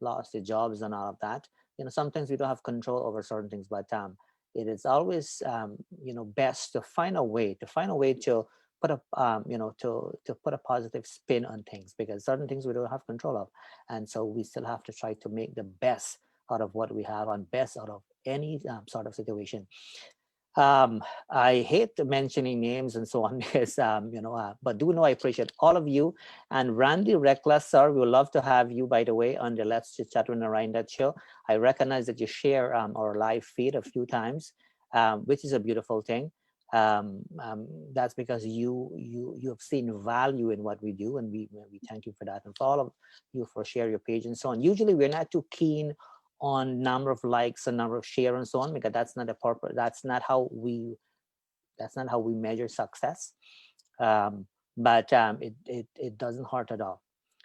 Speaker 1: lost their jobs and all of that. Sometimes we don't have control over certain things, but it is always, best to find a way to put a, to put a positive spin on things, because certain things we don't have control of, and so we still have to try to make the best out of what we have and best out of any sort of situation. I hate mentioning names and so on because, but do know I appreciate all of you. And Randy Reckless, sir, we would love to have you, by the way, on the Let's Chit Chat with Narine Dat show. I recognize that you share our live feed a few times, which is a beautiful thing. That's because you have seen value in what we do, and we thank you for that. And for all of you for share your page and so on. Usually we're not too keen on number of likes and number of share and so on, because that's not a purpose. That's not how we measure success. But it doesn't hurt at all.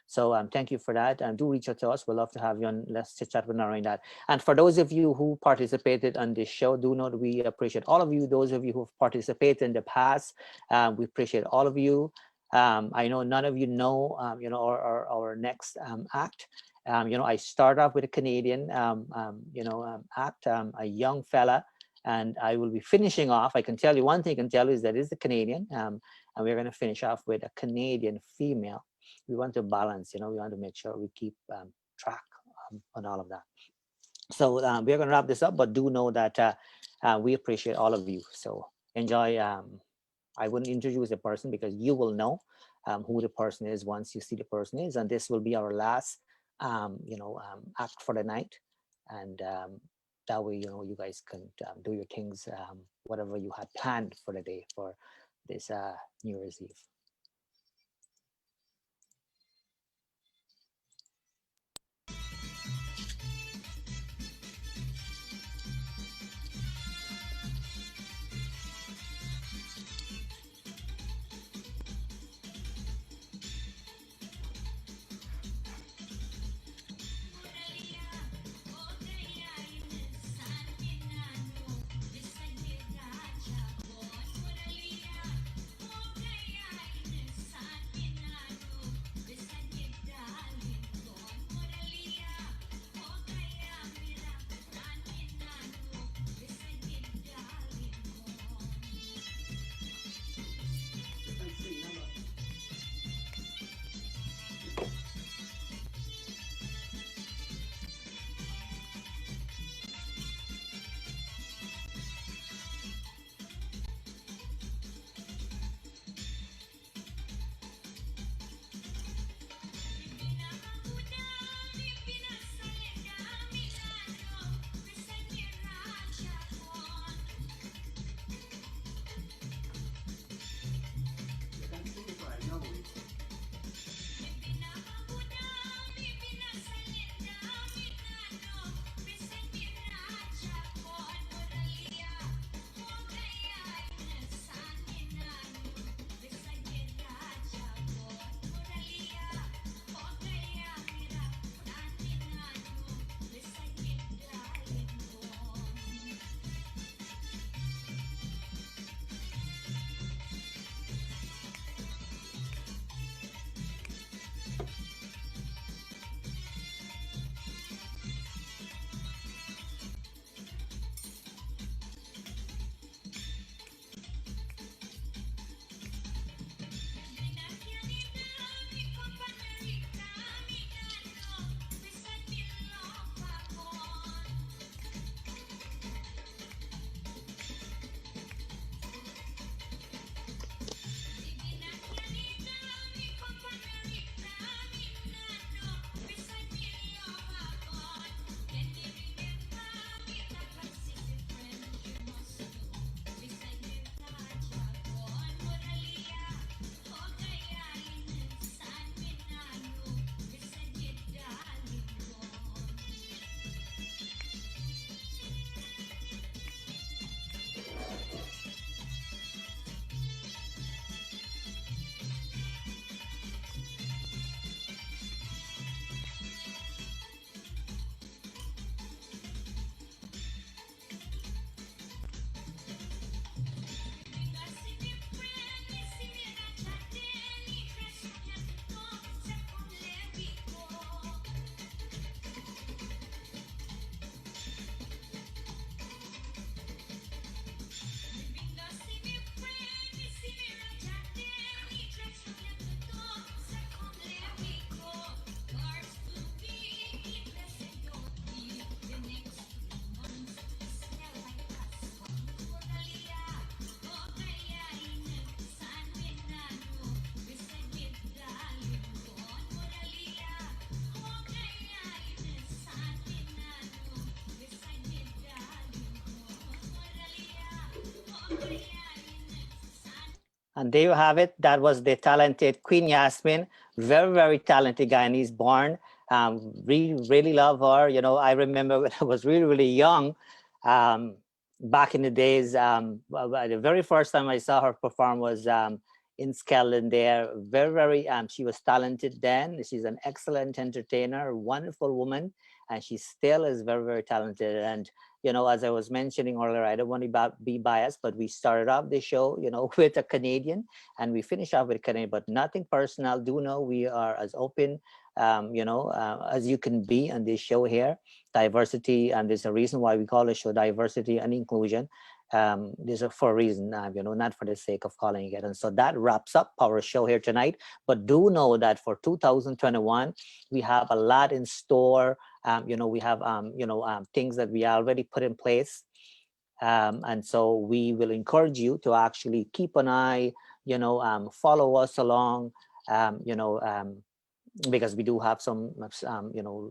Speaker 1: So thank you for that, and do reach out to us. We'd love to have you on Let's Chit Chat with Narine Dat. And for those of you who participated on this show, do know that we appreciate all of you. Those of you who've participated in the past, we appreciate all of you. I know none of you know, our next act. I start off with a Canadian, act, a young fella, and I will be finishing off. I can tell you one thing I can tell you is that it's a Canadian, and we're going to finish off with a Canadian female. We want to balance, we want to make sure we keep track on all of that. So we're going to wrap this up, but do know that we appreciate all of you. So enjoy. I wouldn't introduce a person because you will know who the person is once you see the person is, and this will be our last act for the night, and that way you guys can do your things, whatever you had planned for the day, for this New Year's Eve. And there you have it. That was the talented Queen Yasmin, very, very talented Guyanese born. Really, really love her. I remember when I was really, really young, um, back in the days, the very first time I saw her perform was in Scotland there. Very, very, she was talented then. She's an excellent entertainer, wonderful woman, and she still is very, very talented. And as I was mentioning earlier, I don't want to be biased, but we started off the show, with a Canadian, and we finished off with a Canadian, but nothing personal. Do know we are as open, as you can be on this show here. Diversity, and there's a reason why we call the show Diversity and Inclusion. There's for a reason, not for the sake of calling it. And so that wraps up our show here tonight. But do know that for 2021, we have a lot in store. We have things that we already put in place, and so we will encourage you to actually keep an eye, follow us along, because we do have some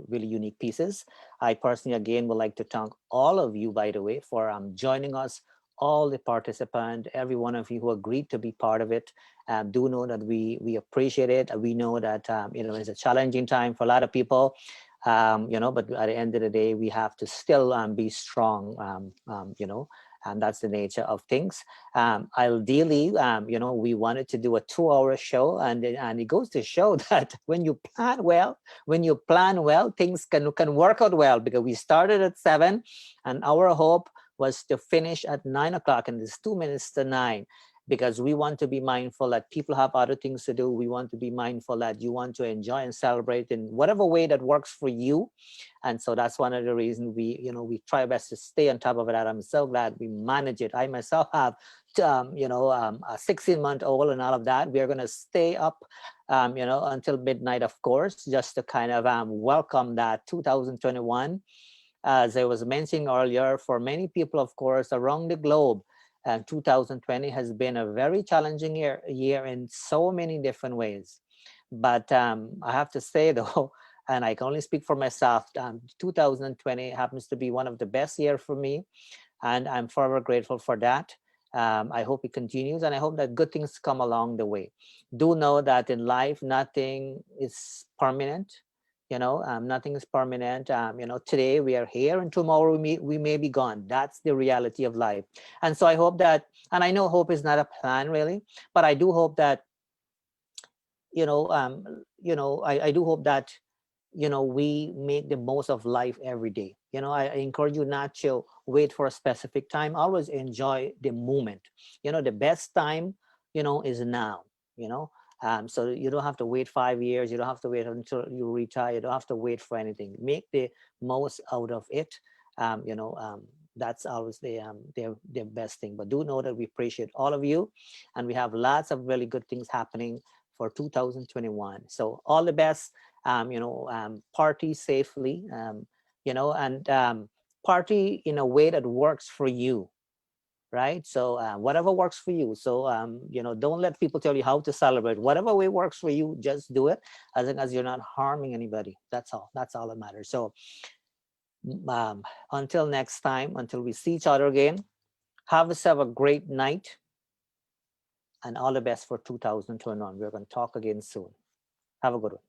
Speaker 1: really unique pieces. I personally again would like to thank all of you, by the way, for joining us, all the participants, every one of you who agreed to be part of it. Do know that we appreciate it. We know that it's a challenging time for a lot of people, but at the end of the day, we have to still be strong, and that's the nature of things. Ideally, we wanted to do a 2-hour show, and it goes to show that when you plan well, things can work out well, because we started at 7, and our hope was to finish at 9 o'clock, and it's 2 minutes to 9. Because we want to be mindful that people have other things to do. We want to be mindful that you want to enjoy and celebrate in whatever way that works for you. And so that's one of the reasons we try best to stay on top of it. And I'm so glad we manage it. I myself have, a 16-month-old and all of that. We are going to stay up, until midnight, of course, just to kind of welcome that 2021. As I was mentioning earlier, for many people, of course, around the globe, 2020 has been a very challenging year in so many different ways. But I have to say, though, and I can only speak for myself, 2020 happens to be one of the best years for me, and I'm forever grateful for that. I hope it continues, and I hope that good things come along the way. Do know that in life, nothing is permanent. Nothing is permanent. Today we are here, and tomorrow we may be gone. That's the reality of life. And so I hope that, and I know hope is not a plan really, but I do hope that, I do hope that, we make the most of life every day. I encourage you not to wait for a specific time. Always enjoy the moment. The best time, is now. So you don't have to wait 5 years. You don't have to wait until you retire. You don't have to wait for anything. Make the most out of it. That's always the best thing. But do know that we appreciate all of you, and we have lots of really good things happening for 2021. So all the best. Party safely. And party in a way that works for you. Right. So whatever works for you. So, don't let people tell you how to celebrate. Whatever way works for you, just do it, as long as you're not harming anybody. That's all that matters. So until next time, until we see each other again, have yourself a great night, and all the best for 2021. We're going to talk again soon. Have a good one.